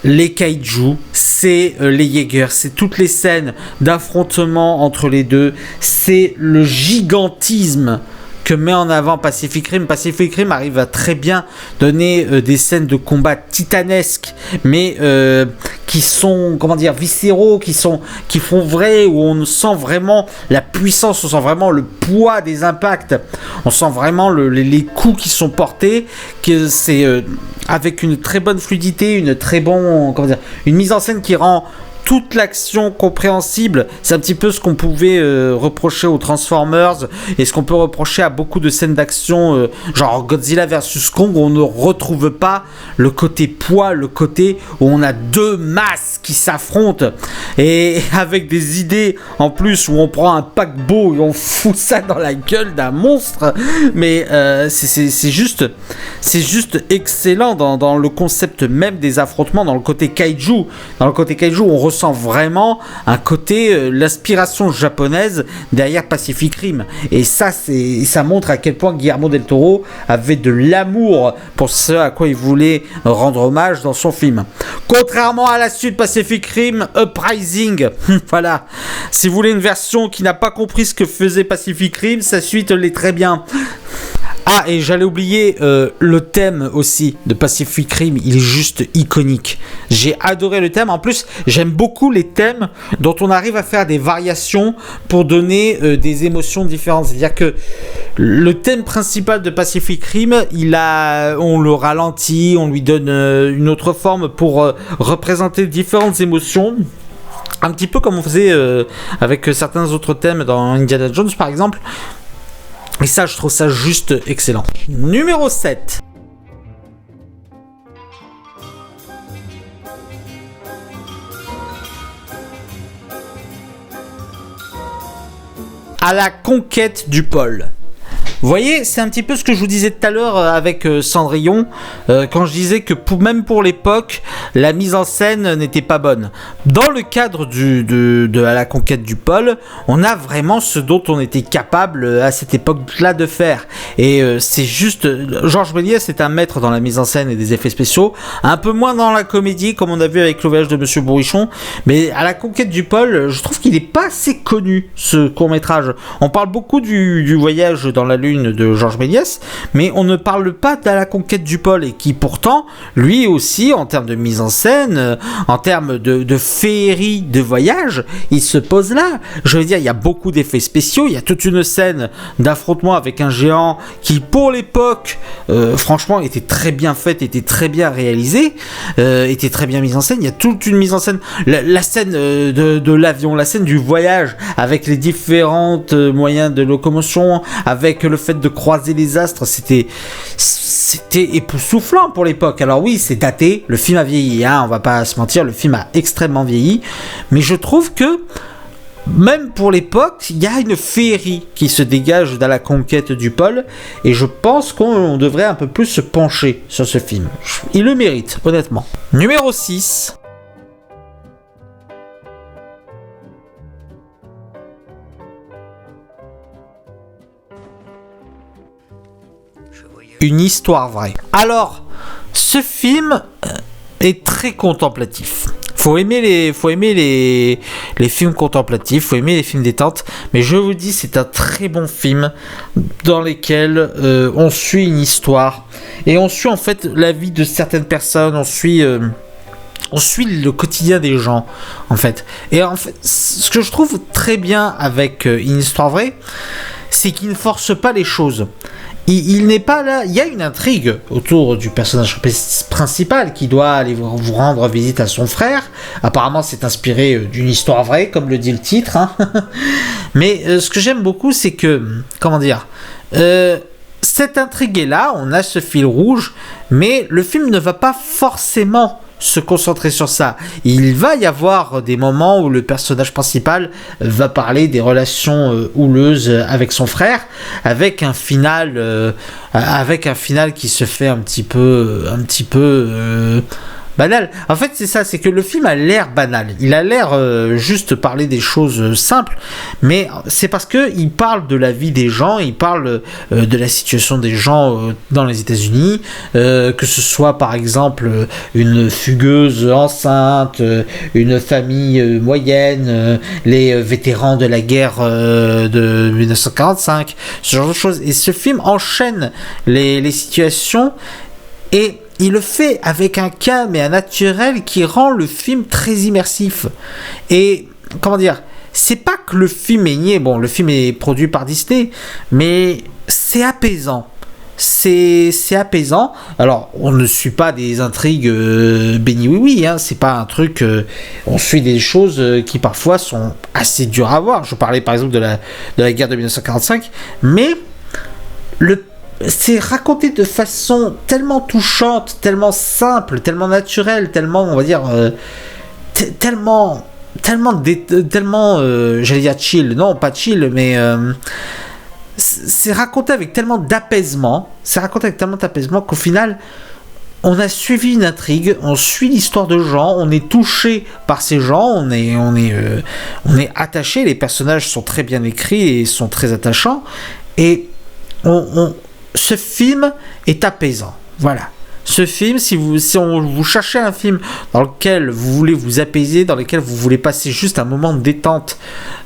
les kaiju, c'est les Jaegers, c'est toutes les scènes d'affrontement entre les deux, c'est le gigantisme que met en avant Pacific Rim. Pacific Rim arrive à très bien donner des scènes de combat titanesques, mais qui sont, comment dire, viscéraux, qui font vrai, où on sent vraiment la puissance, on sent vraiment le poids des impacts, on sent vraiment les coups qui sont portés, que c'est avec une très bonne fluidité, une mise en scène qui rend toute l'action compréhensible. C'est un petit peu ce qu'on pouvait reprocher aux Transformers et ce qu'on peut reprocher à beaucoup de scènes d'action genre Godzilla vs Kong, où on ne retrouve pas le côté poids, le côté où on a deux masses qui s'affrontent et avec des idées en plus, où on prend un paquebot et on fout ça dans la gueule d'un monstre. Mais c'est juste excellent dans le concept même des affrontements, dans le côté kaiju. Dans le côté kaiju, on ressent vraiment un côté l'aspiration japonaise derrière Pacific Rim, et ça montre à quel point Guillermo del Toro avait de l'amour pour ce à quoi il voulait rendre hommage dans son film. Contrairement à la suite Pacific Rim Uprising, voilà, si vous voulez une version qui n'a pas compris ce que faisait Pacific Rim, sa suite l'est très bien. Ah, et j'allais oublier le thème aussi de Pacific Rim, il est juste iconique. J'ai adoré le thème. En plus, j'aime beaucoup les thèmes dont on arrive à faire des variations pour donner des émotions différentes. C'est-à-dire que le thème principal de Pacific Rim, on le ralentit, on lui donne une autre forme pour représenter différentes émotions. Un petit peu comme on faisait avec certains autres thèmes dans Indiana Jones par exemple. Et ça, je trouve ça juste excellent. Numéro 7. À la conquête du pôle. Vous voyez, c'est un petit peu ce que je vous disais tout à l'heure avec Cendrillon, quand je disais que même pour l'époque, la mise en scène n'était pas bonne. Dans le cadre de À la conquête du pôle, on a vraiment ce dont on était capable à cette époque-là de faire. Et c'est juste... Georges Méliès est un maître dans la mise en scène et des effets spéciaux, un peu moins dans la comédie, comme on a vu avec Le voyage de Monsieur Bourrichon, mais À la conquête du pôle, je trouve qu'il n'est pas assez connu, ce court-métrage. On parle beaucoup du voyage dans la Lune de Georges Méliès, mais on ne parle pas de La conquête du pôle, et qui pourtant, lui aussi, en termes de mise en scène, en termes de féerie de voyage, il se pose là. Je veux dire, il y a beaucoup d'effets spéciaux, il y a toute une scène d'affrontement avec un géant qui, pour l'époque, franchement, était très bien faite, était très bien réalisée, était très bien mise en scène. Il y a toute une mise en scène, la scène de l'avion, la scène du voyage, avec les différents moyens de locomotion, avec le fait de croiser les astres, c'était époustouflant pour l'époque. Alors oui, c'est daté, le film a vieilli, hein, on va pas se mentir, le film a extrêmement vieilli, mais je trouve que même pour l'époque, il y a une féerie qui se dégage dans La conquête du pôle, et je pense qu'on devrait un peu plus se pencher sur ce film. Il le mérite, honnêtement. Numéro 6. Une histoire vraie. Alors, ce film est très contemplatif. Faut aimer les films contemplatifs, faut aimer les films détente, mais je vous dis, c'est un très bon film dans lequel on suit une histoire, et on suit en fait la vie de certaines personnes, on suit le quotidien des gens, en fait. Et en fait, ce que je trouve très bien avec une histoire vraie, c'est qu'il ne force pas les choses. Il n'est pas là. Il y a une intrigue autour du personnage principal qui doit aller vous rendre visite à son frère. Apparemment, c'est inspiré d'une histoire vraie, comme le dit le titre. Hein. Mais ce que j'aime beaucoup, c'est que, comment dire, cette intrigue est là, on a ce fil rouge, mais le film ne va pas forcément se concentrer sur ça. Il va y avoir des moments où le personnage principal va parler des relations houleuses avec son frère, avec un final qui se fait un petit peu banal. En fait, c'est ça, c'est que le film a l'air banal. Il a l'air juste parler des choses simples, mais c'est parce que il parle de la vie des gens, il parle de la situation des gens dans les États-Unis, que ce soit par exemple une fugueuse enceinte, une famille moyenne, les vétérans de la guerre de 1945, ce genre de choses. Et ce film enchaîne les situations, et il le fait avec un calme et un naturel qui rend le film très immersif. Et, comment dire, c'est pas que le film est niais, bon, le film est produit par Disney, mais c'est apaisant. C'est apaisant. Alors, on ne suit pas des intrigues béni oui, hein, c'est pas un truc. On suit des choses qui parfois sont assez dures à voir. Je parlais par exemple de la guerre de 1945, mais c'est raconté de façon tellement touchante, tellement simple, tellement naturelle, tellement, on va dire, tellement, j'allais dire chill, non, pas chill, mais c'est raconté avec tellement d'apaisement, qu'au final, on a suivi une intrigue, on suit l'histoire de gens, on est touché par ces gens, on est attaché, les personnages sont très bien écrits et sont très attachants, et ce film est apaisant. Voilà. Ce film, si vous cherchez un film dans lequel vous voulez vous apaiser, dans lequel vous voulez passer juste un moment de détente,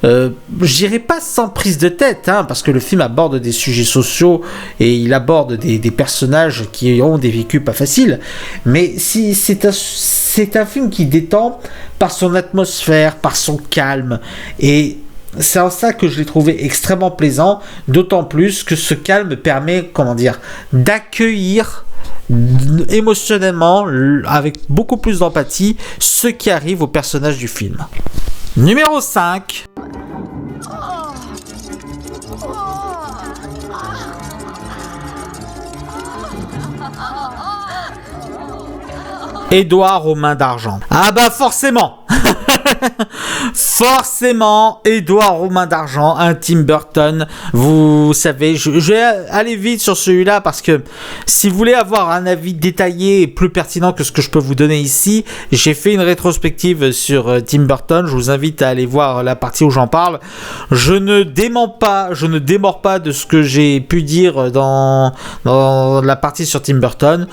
je dirais pas sans prise de tête, hein, parce que le film aborde des sujets sociaux et il aborde des personnages qui ont des vécus pas faciles, mais si c'est un film qui détend par son atmosphère, par son calme, et c'est en ça que je l'ai trouvé extrêmement plaisant, d'autant plus que ce calme permet, d'accueillir émotionnellement, avec beaucoup plus d'empathie, ce qui arrive au personnage du film. Numéro 5. Édouard aux mains d'argent. Ah bah forcément forcément, Édouard aux mains d'argent, un Tim Burton. Vous savez, je vais aller vite sur celui-là parce que si vous voulez avoir un avis détaillé et plus pertinent que ce que je peux vous donner ici, j'ai fait une rétrospective sur Tim Burton. Je vous invite à aller voir la partie où j'en parle. Je ne démords pas de ce que j'ai pu dire dans la partie sur Tim Burton.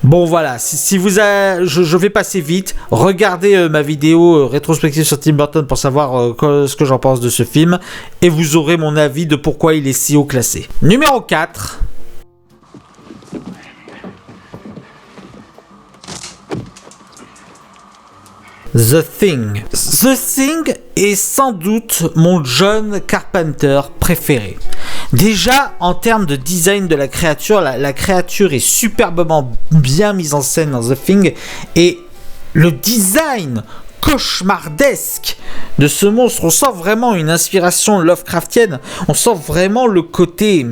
Bon voilà, je vais passer vite. Regardez ma vidéo rétrospective sur Tim Burton pour savoir ce que j'en pense de ce film. Et vous aurez mon avis de pourquoi il est si haut classé. Numéro 4. The Thing. The Thing est sans doute mon John Carpenter préféré. Déjà, en termes de design de la créature, la créature est superbement bien mise en scène dans The Thing, et le design cauchemardesque de ce monstre, on sent vraiment une inspiration Lovecraftienne, on sent vraiment le côté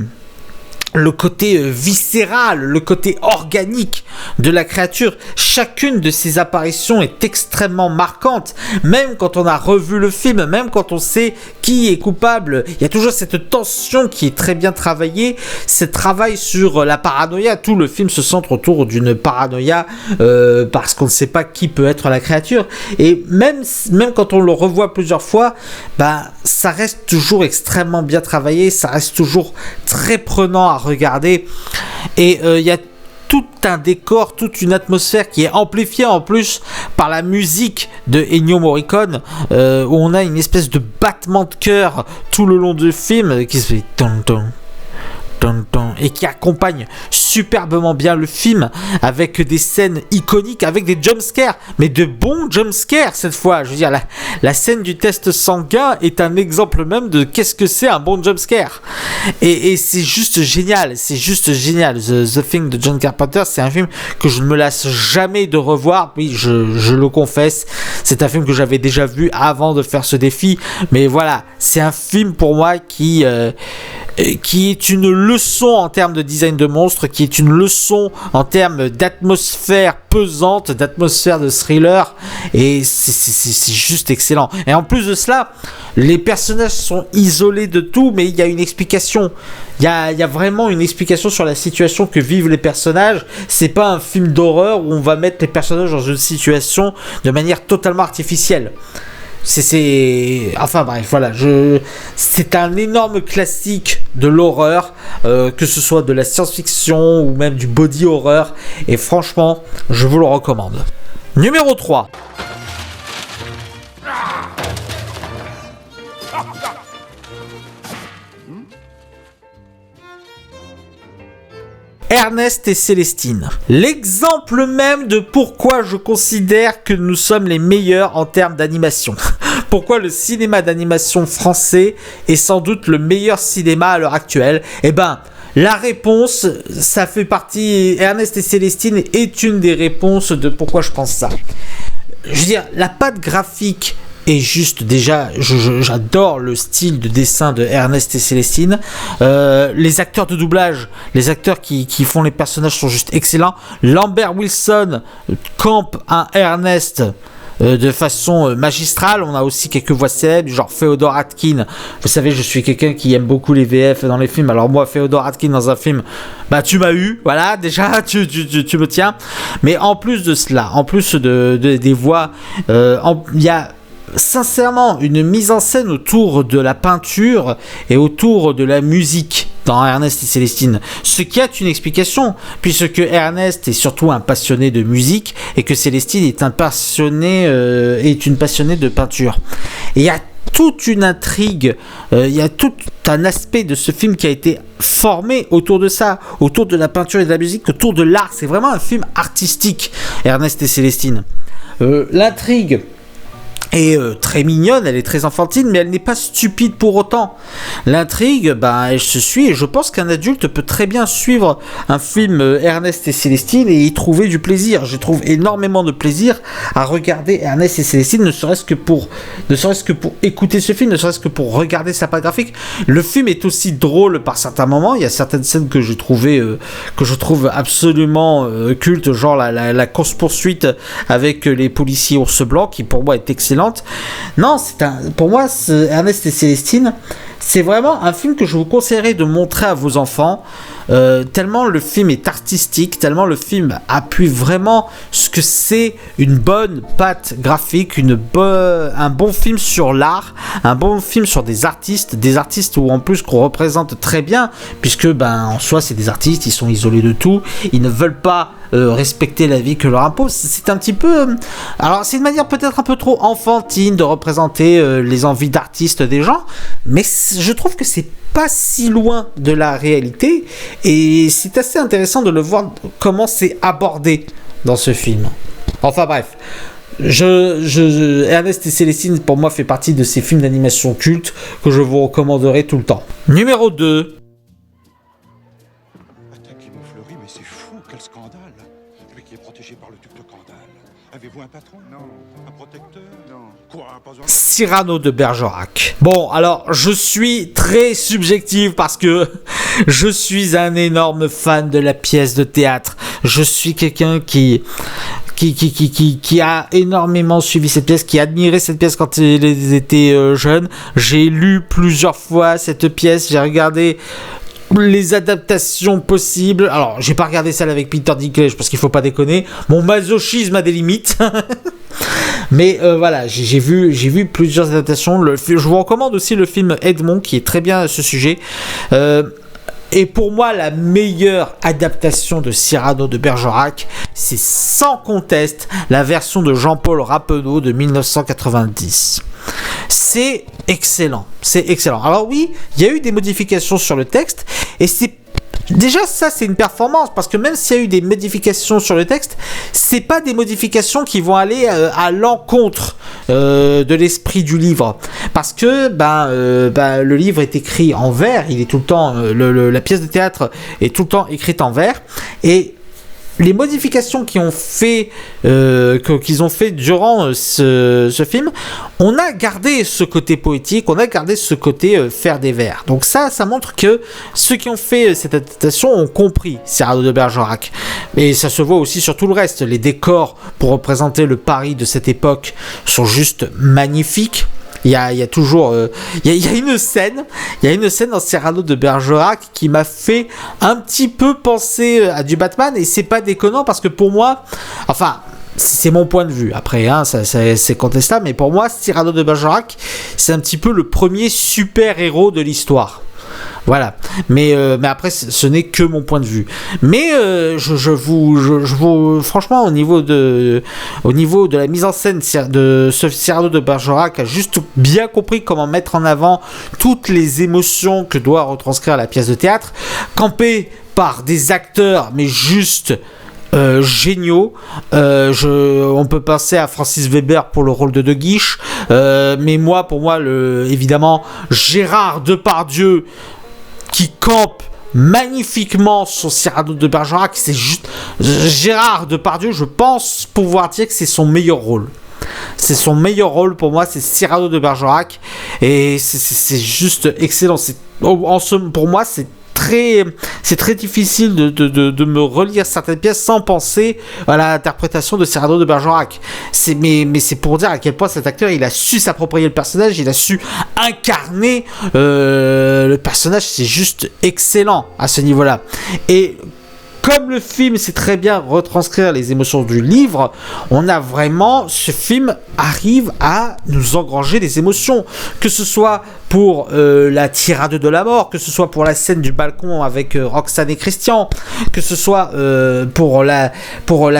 viscéral, le côté organique de la créature. Chacune de ces apparitions est extrêmement marquante, même quand on a revu le film, même quand on sait qui est coupable. Il y a toujours cette tension qui est très bien travaillée, ce travail sur la paranoïa. Tout le film se centre autour d'une paranoïa parce qu'on ne sait pas qui peut être la créature, et même quand on le revoit plusieurs fois, ça reste toujours extrêmement bien travaillé, ça reste toujours très prenant à regarder, et il y a tout un décor, toute une atmosphère qui est amplifiée en plus par la musique de Ennio Morricone, où on a une espèce de battement de cœur tout le long du film qui se fait ton ton et qui accompagne superbement bien le film avec des scènes iconiques, avec des jumpscares, mais de bons jumpscares cette fois. Je veux dire, la scène du test sanguin est un exemple même de qu'est-ce que c'est un bon jumpscare, et c'est juste génial, The Thing de John Carpenter, c'est un film que je ne me lasse jamais de revoir. Oui, je le confesse, c'est un film que j'avais déjà vu avant de faire ce défi, mais voilà, c'est un film pour moi qui est une leçon en termes de design de monstres, qui est une leçon en termes d'atmosphère pesante, d'atmosphère de thriller, et c'est juste excellent. Et en plus de cela, les personnages sont isolés de tout, mais il y a une explication. Il y a vraiment une explication sur la situation que vivent les personnages. C'est pas un film d'horreur où on va mettre les personnages dans une situation de manière totalement artificielle. Enfin bref, voilà, c'est un énorme classique de l'horreur, que ce soit de la science-fiction ou même du body horror, et franchement, je vous le recommande. Numéro 3. Ernest et Célestine. L'exemple même de pourquoi je considère que nous sommes les meilleurs en termes d'animation. Pourquoi le cinéma d'animation français est sans doute le meilleur cinéma à l'heure actuelle. Eh ben, la réponse, ça fait partie... Ernest et Célestine est une des réponses de pourquoi je pense ça. Je veux dire, la patte graphique est juste, déjà, j'adore le style de dessin de Ernest et Célestine. Les acteurs de doublage, les acteurs qui font les personnages sont juste excellents. Lambert Wilson campe un Ernest de façon magistrale. On a aussi quelques voix célèbres, genre Féodor Atkin. Vous savez, je suis quelqu'un qui aime beaucoup les VF dans les films. Alors moi, Féodor Atkin dans un film, bah tu m'as eu, voilà, déjà tu me tiens. Mais en plus de cela, en plus des voix, il y a sincèrement une mise en scène autour de la peinture et autour de la musique dans Ernest et Célestine, ce qui a une explication, puisque Ernest est surtout un passionné de musique et que Célestine est une passionnée de peinture. Et il y a toute une intrigue, il y a tout un aspect de ce film qui a été formé autour de ça, autour de la peinture et de la musique, autour de l'art. C'est vraiment un film artistique, Ernest et Célestine. L'intrigue est très mignonne, elle est très enfantine, mais elle n'est pas stupide pour autant. L'intrigue, elle se suit, et je pense qu'un adulte peut très bien suivre un film Ernest et Célestine et y trouver du plaisir. Je trouve énormément de plaisir à regarder Ernest et Célestine, ne serait-ce que pour écouter ce film, ne serait-ce que pour regarder sa patte graphique. Le film est aussi drôle par certains moments. Il y a certaines scènes que je trouve absolument cultes, genre la course-poursuite avec les policiers ours blancs, qui pour moi est excellente. Non, pour moi, Ernest et Célestine, c'est vraiment un film que je vous conseillerais de montrer à vos enfants, tellement le film est artistique, tellement le film appuie vraiment ce que c'est une bonne patte graphique, un bon film sur l'art, un bon film sur des artistes où en plus qu'on représente très bien, puisque en soi c'est des artistes, ils sont isolés de tout, ils ne veulent pas respecter la vie que leur impose. C'est un petit peu... alors c'est une manière peut-être un peu trop enfantine de représenter les envies d'artistes des gens, mais je trouve que c'est pas si loin de la réalité, et c'est assez intéressant de le voir comment c'est abordé dans ce film. Enfin bref, Ernest et Célestine pour moi fait partie de ces films d'animation cultes que je vous recommanderai tout le temps. Numéro 2. Quel scandale! Lui qui est protégé par le duc de Candale. Avez-vous un patron? Non. Un protecteur? Non. Quoi? Pas un... Cyrano de Bergerac. Bon, alors, je suis très subjectif parce que je suis un énorme fan de la pièce de théâtre. Je suis quelqu'un qui a énormément suivi cette pièce, qui a admiré cette pièce quand il était jeune. J'ai lu plusieurs fois cette pièce, j'ai regardé les adaptations possibles. Alors, j'ai pas regardé celle avec Peter Dinklage parce qu'il faut pas déconner. Mon masochisme a des limites. Mais voilà, j'ai vu plusieurs adaptations. Je vous recommande aussi le film Edmond qui est très bien à ce sujet. Et pour moi, la meilleure adaptation de Cyrano de Bergerac, c'est sans conteste la version de Jean-Paul Rappeneau de 1990. C'est excellent, c'est excellent. Alors oui, il y a eu des modifications sur le texte, et c'est déjà ça, c'est une performance, parce que même s'il y a eu des modifications sur le texte, c'est pas des modifications qui vont aller à l'encontre de l'esprit du livre, parce que le livre est écrit en vers, il est tout le temps la pièce de théâtre est tout le temps écrite en vers, et les modifications qu'ils ont fait durant ce film, on a gardé ce côté poétique, on a gardé ce côté faire des vers. Donc ça montre que ceux qui ont fait cette adaptation ont compris Cyrano de Bergerac. Et ça se voit aussi sur tout le reste. Les décors pour représenter le Paris de cette époque sont juste magnifiques. Il y a toujours il y a une scène dans Cyrano de Bergerac qui m'a fait un petit peu penser à du Batman, et c'est pas déconnant parce que pour moi, enfin c'est mon point de vue, après c'est contestable, mais pour moi Cyrano de Bergerac c'est un petit peu le premier super héros de l'histoire. Voilà, mais après ce n'est que mon point de vue. Mais je vous franchement au niveau de la mise en scène de ce Cyrano de Bergerac a juste bien compris comment mettre en avant toutes les émotions que doit retranscrire la pièce de théâtre, campée par des acteurs, mais juste géniaux. On peut penser à Francis Weber pour le rôle de Guiche, mais pour moi, évidemment, Gérard Depardieu qui campe magnifiquement son Cyrano de Bergerac, c'est juste Gérard Depardieu, je pense pouvoir dire que c'est son meilleur rôle. C'est son meilleur rôle pour moi, c'est Cyrano de Bergerac, et c'est juste excellent. Pour moi, c'est très difficile de me relire certaines pièces sans penser à l'interprétation de Cyrano de Bergerac. Mais c'est pour dire à quel point cet acteur, il a su s'approprier le personnage, il a su incarner le personnage. C'est juste excellent à ce niveau-là. Et comme le film sait très bien retranscrire les émotions du livre, ce film arrive à nous engranger des émotions, que ce soit pour la tirade de la mort, que ce soit pour la scène du balcon avec Roxane et Christian, que ce soit pour la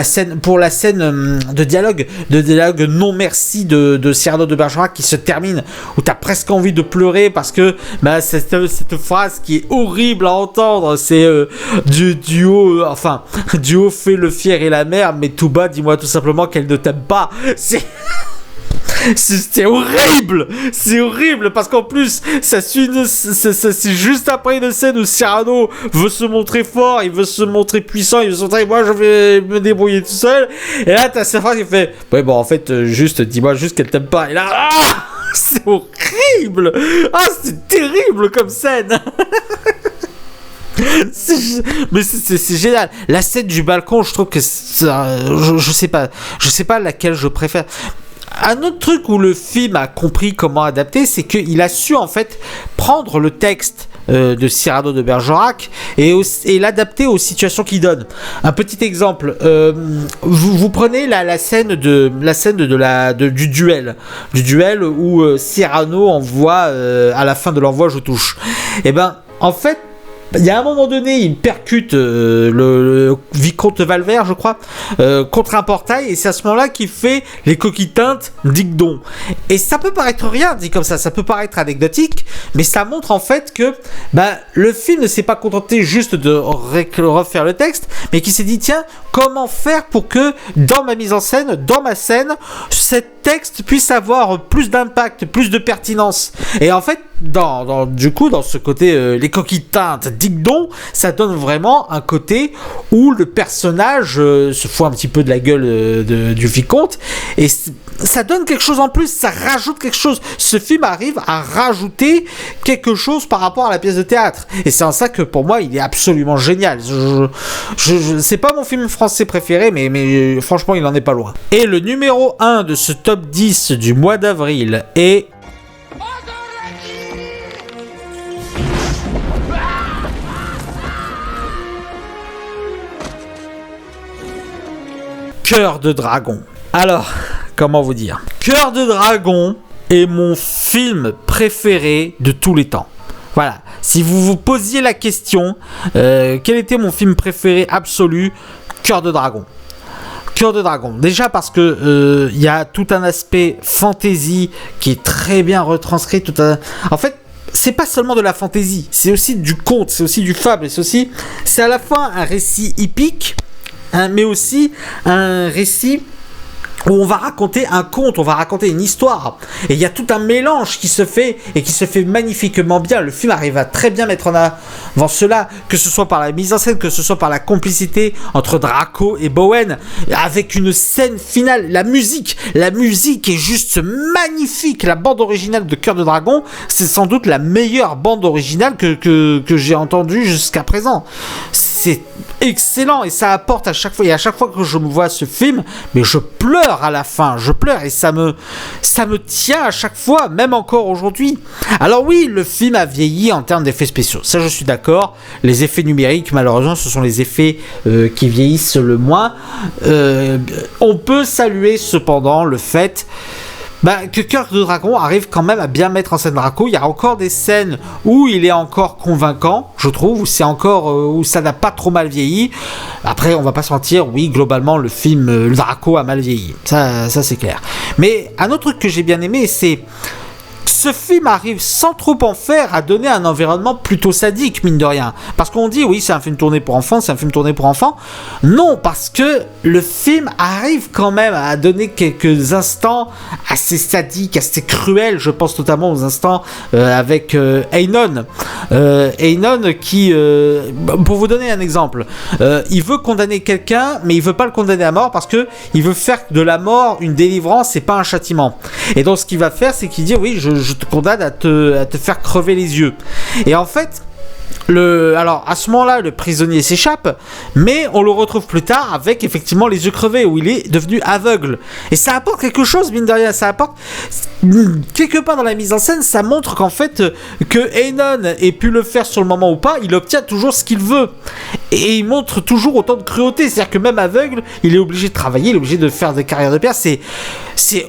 scène de dialogue non merci de Cyrano de Bergerac qui se termine où t'as presque envie de pleurer parce que cette phrase qui est horrible à entendre, c'est du haut fait le fier et la mère, mais tout bas dis-moi tout simplement qu'elle ne t'aime pas. C'est horrible parce qu'en plus c'est juste après une scène où Cyrano veut se montrer fort, il veut se montrer puissant, il veut se montrer moi je vais me débrouiller tout seul, et là t'as cette phrase qui fait ouais bon en fait juste dis-moi juste qu'elle t'aime pas, et là c'est horrible, c'est terrible comme scène. Mais c'est génial. La scène du balcon, je trouve que je sais pas laquelle je préfère. Un autre truc où le film a compris comment adapter, c'est qu'il a su en fait prendre le texte de Cyrano de Bergerac et l'adapter aux situations qu'il donne. Un petit exemple, vous prenez la scène du duel où Cyrano envoie à la fin de l'envoi je touche. Et ben en fait, il y a un moment donné, il percute le vicomte Valvert, je crois, contre un portail, et c'est à ce moment-là qu'il fait les coquilles teintes dicton. Et ça peut paraître rien dit comme ça peut paraître anecdotique, mais ça montre en fait que le film ne s'est pas contenté juste de refaire le texte, mais qu'il s'est dit tiens, comment faire pour que dans ma mise en scène, dans ma scène, ce texte puisse avoir plus d'impact, plus de pertinence. Et en fait, dans ce côté les coquilles teintes dicton, ça donne vraiment un côté où le personnage se fout un petit peu de la gueule du vicomte, et ça donne quelque chose en plus, ça rajoute quelque chose. Ce film arrive à rajouter quelque chose par rapport à la pièce de théâtre, et c'est en ça que pour moi il est absolument génial. C'est pas mon film français préféré, mais franchement il en est pas loin. Et le numéro 1 de ce top 10 du mois d'avril est Cœur de Dragon. Alors, comment vous dire ? Cœur de Dragon est mon film préféré de tous les temps. Voilà, si vous vous posiez la question, quel était mon film préféré absolu ? Cœur de Dragon. Cœur de Dragon. Déjà parce que y a tout un aspect fantasy qui est très bien retranscrit. En fait, c'est pas seulement de la fantasy, c'est aussi du conte, c'est aussi du fable, c'est à la fois un récit hippique, mais aussi un récit où on va raconter un conte, on va raconter une histoire, et il y a tout un mélange qui se fait et qui se fait magnifiquement bien. Le film arrive à très bien mettre en avant cela, que ce soit par la mise en scène, que ce soit par la complicité entre Draco et Bowen, avec une scène finale. La musique est juste magnifique. La bande originale de Cœur de Dragon, c'est sans doute la meilleure bande originale que j'ai entendue jusqu'à présent. C'est excellent, et ça apporte à chaque fois, et à chaque fois que je me vois ce film, mais je pleure à la fin, et ça me tient à chaque fois, même encore aujourd'hui. Alors oui, le film a vieilli en termes d'effets spéciaux, ça je suis d'accord. Les effets numériques, malheureusement, ce sont les effets qui vieillissent le moins. On peut saluer cependant le fait que Cœur de Dragon arrive quand même à bien mettre en scène Draco. Il y a encore des scènes où il est encore convaincant, je trouve, où ça n'a pas trop mal vieilli. Après, on va pas se mentir, oui, globalement, le film Draco a mal vieilli. Ça c'est clair. Mais un autre truc que j'ai bien aimé, c'est ce film arrive sans trop en faire à donner un environnement plutôt sadique, mine de rien. Parce qu'on dit, oui, c'est un film tourné pour enfants, Non, parce que le film arrive quand même à donner quelques instants assez sadiques, assez cruels. Je pense notamment aux instants avec Eynon. Eynon qui, pour vous donner un exemple, il veut condamner quelqu'un, mais il veut pas le condamner à mort parce que il veut faire de la mort une délivrance et pas un châtiment. Et donc ce qu'il va faire, c'est qu'il dit oui, je te condamne à te faire crever les yeux. Et en fait, alors à ce moment-là, le prisonnier s'échappe, mais on le retrouve plus tard avec effectivement les yeux crevés, où il est devenu aveugle. Et ça apporte quelque chose, mine de rien, ça apporte quelque part dans la mise en scène, ça montre qu'en fait, que Eynon ait pu le faire sur le moment ou pas, il obtient toujours ce qu'il veut. Et il montre toujours autant de cruauté, c'est-à-dire que même aveugle, il est obligé de travailler, il est obligé de faire des carrières de pierre, c'est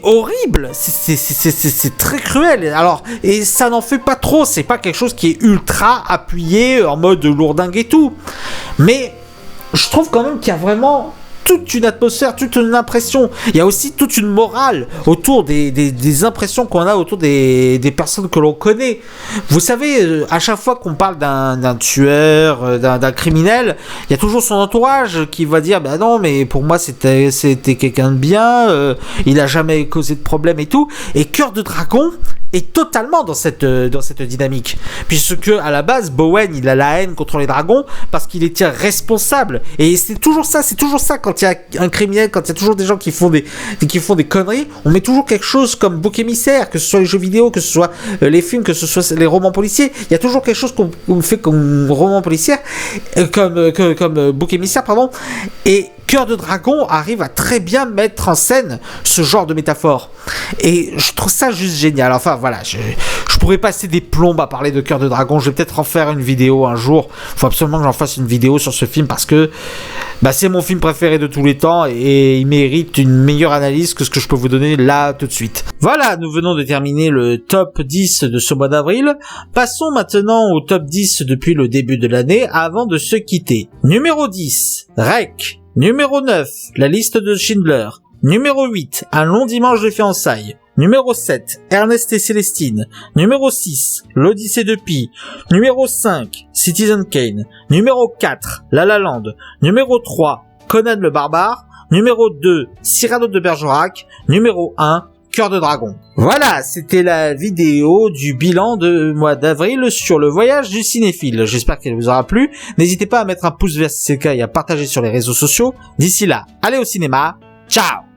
horrible, c'est très cruel. Alors, et ça n'en fait pas trop, c'est pas quelque chose qui est ultra appuyé en mode lourdingue et tout. Mais je trouve quand même qu'il y a vraiment toute une atmosphère, toute une impression. Il y a aussi toute une morale autour des impressions qu'on a autour des personnes que l'on connaît. Vous savez, à chaque fois qu'on parle d'un tueur, d'un criminel, il y a toujours son entourage qui va dire bah non, mais pour moi c'était quelqu'un de bien, il a jamais causé de problème et tout. Et Cœur de Dragon est totalement dans cette dynamique, puisque à la base Bowen il a la haine contre les dragons parce qu'il est responsable, et c'est toujours ça quand il y a un criminel, quand il y a toujours des gens qui font des conneries, on met toujours quelque chose comme bouc émissaire, que ce soit les jeux vidéo, que ce soit les films, que ce soit les romans policiers, il y a toujours quelque chose qu'on fait comme roman policier, comme bouc émissaire, pardon. Et Cœur de Dragon arrive à très bien mettre en scène ce genre de métaphore. Et je trouve ça juste génial. Enfin voilà, je pourrais passer des plombes à parler de Cœur de Dragon. Je vais peut-être en faire une vidéo un jour. Il faut absolument que j'en fasse une vidéo sur ce film parce que c'est mon film préféré de tous les temps et il mérite une meilleure analyse que ce que je peux vous donner là tout de suite. Voilà, nous venons de terminer le top 10 de ce mois d'avril. Passons maintenant au top 10 depuis le début de l'année avant de se quitter. Numéro 10, Rec. Numéro 9, La liste de Schindler. Numéro 8, Un long dimanche de fiançailles. Numéro 7, Ernest et Célestine. Numéro 6, L'Odyssée de Pi. Numéro 5, Citizen Kane. Numéro 4, La La Land. Numéro 3, Conan le Barbare. Numéro 2, Cyrano de Bergerac. Numéro 1, Cœur de Dragon. Voilà, c'était la vidéo du bilan de mois d'avril sur le voyage du cinéphile. J'espère qu'elle vous aura plu. N'hésitez pas à mettre un pouce vers si c'est le cas et à partager sur les réseaux sociaux. D'ici là, allez au cinéma. Ciao!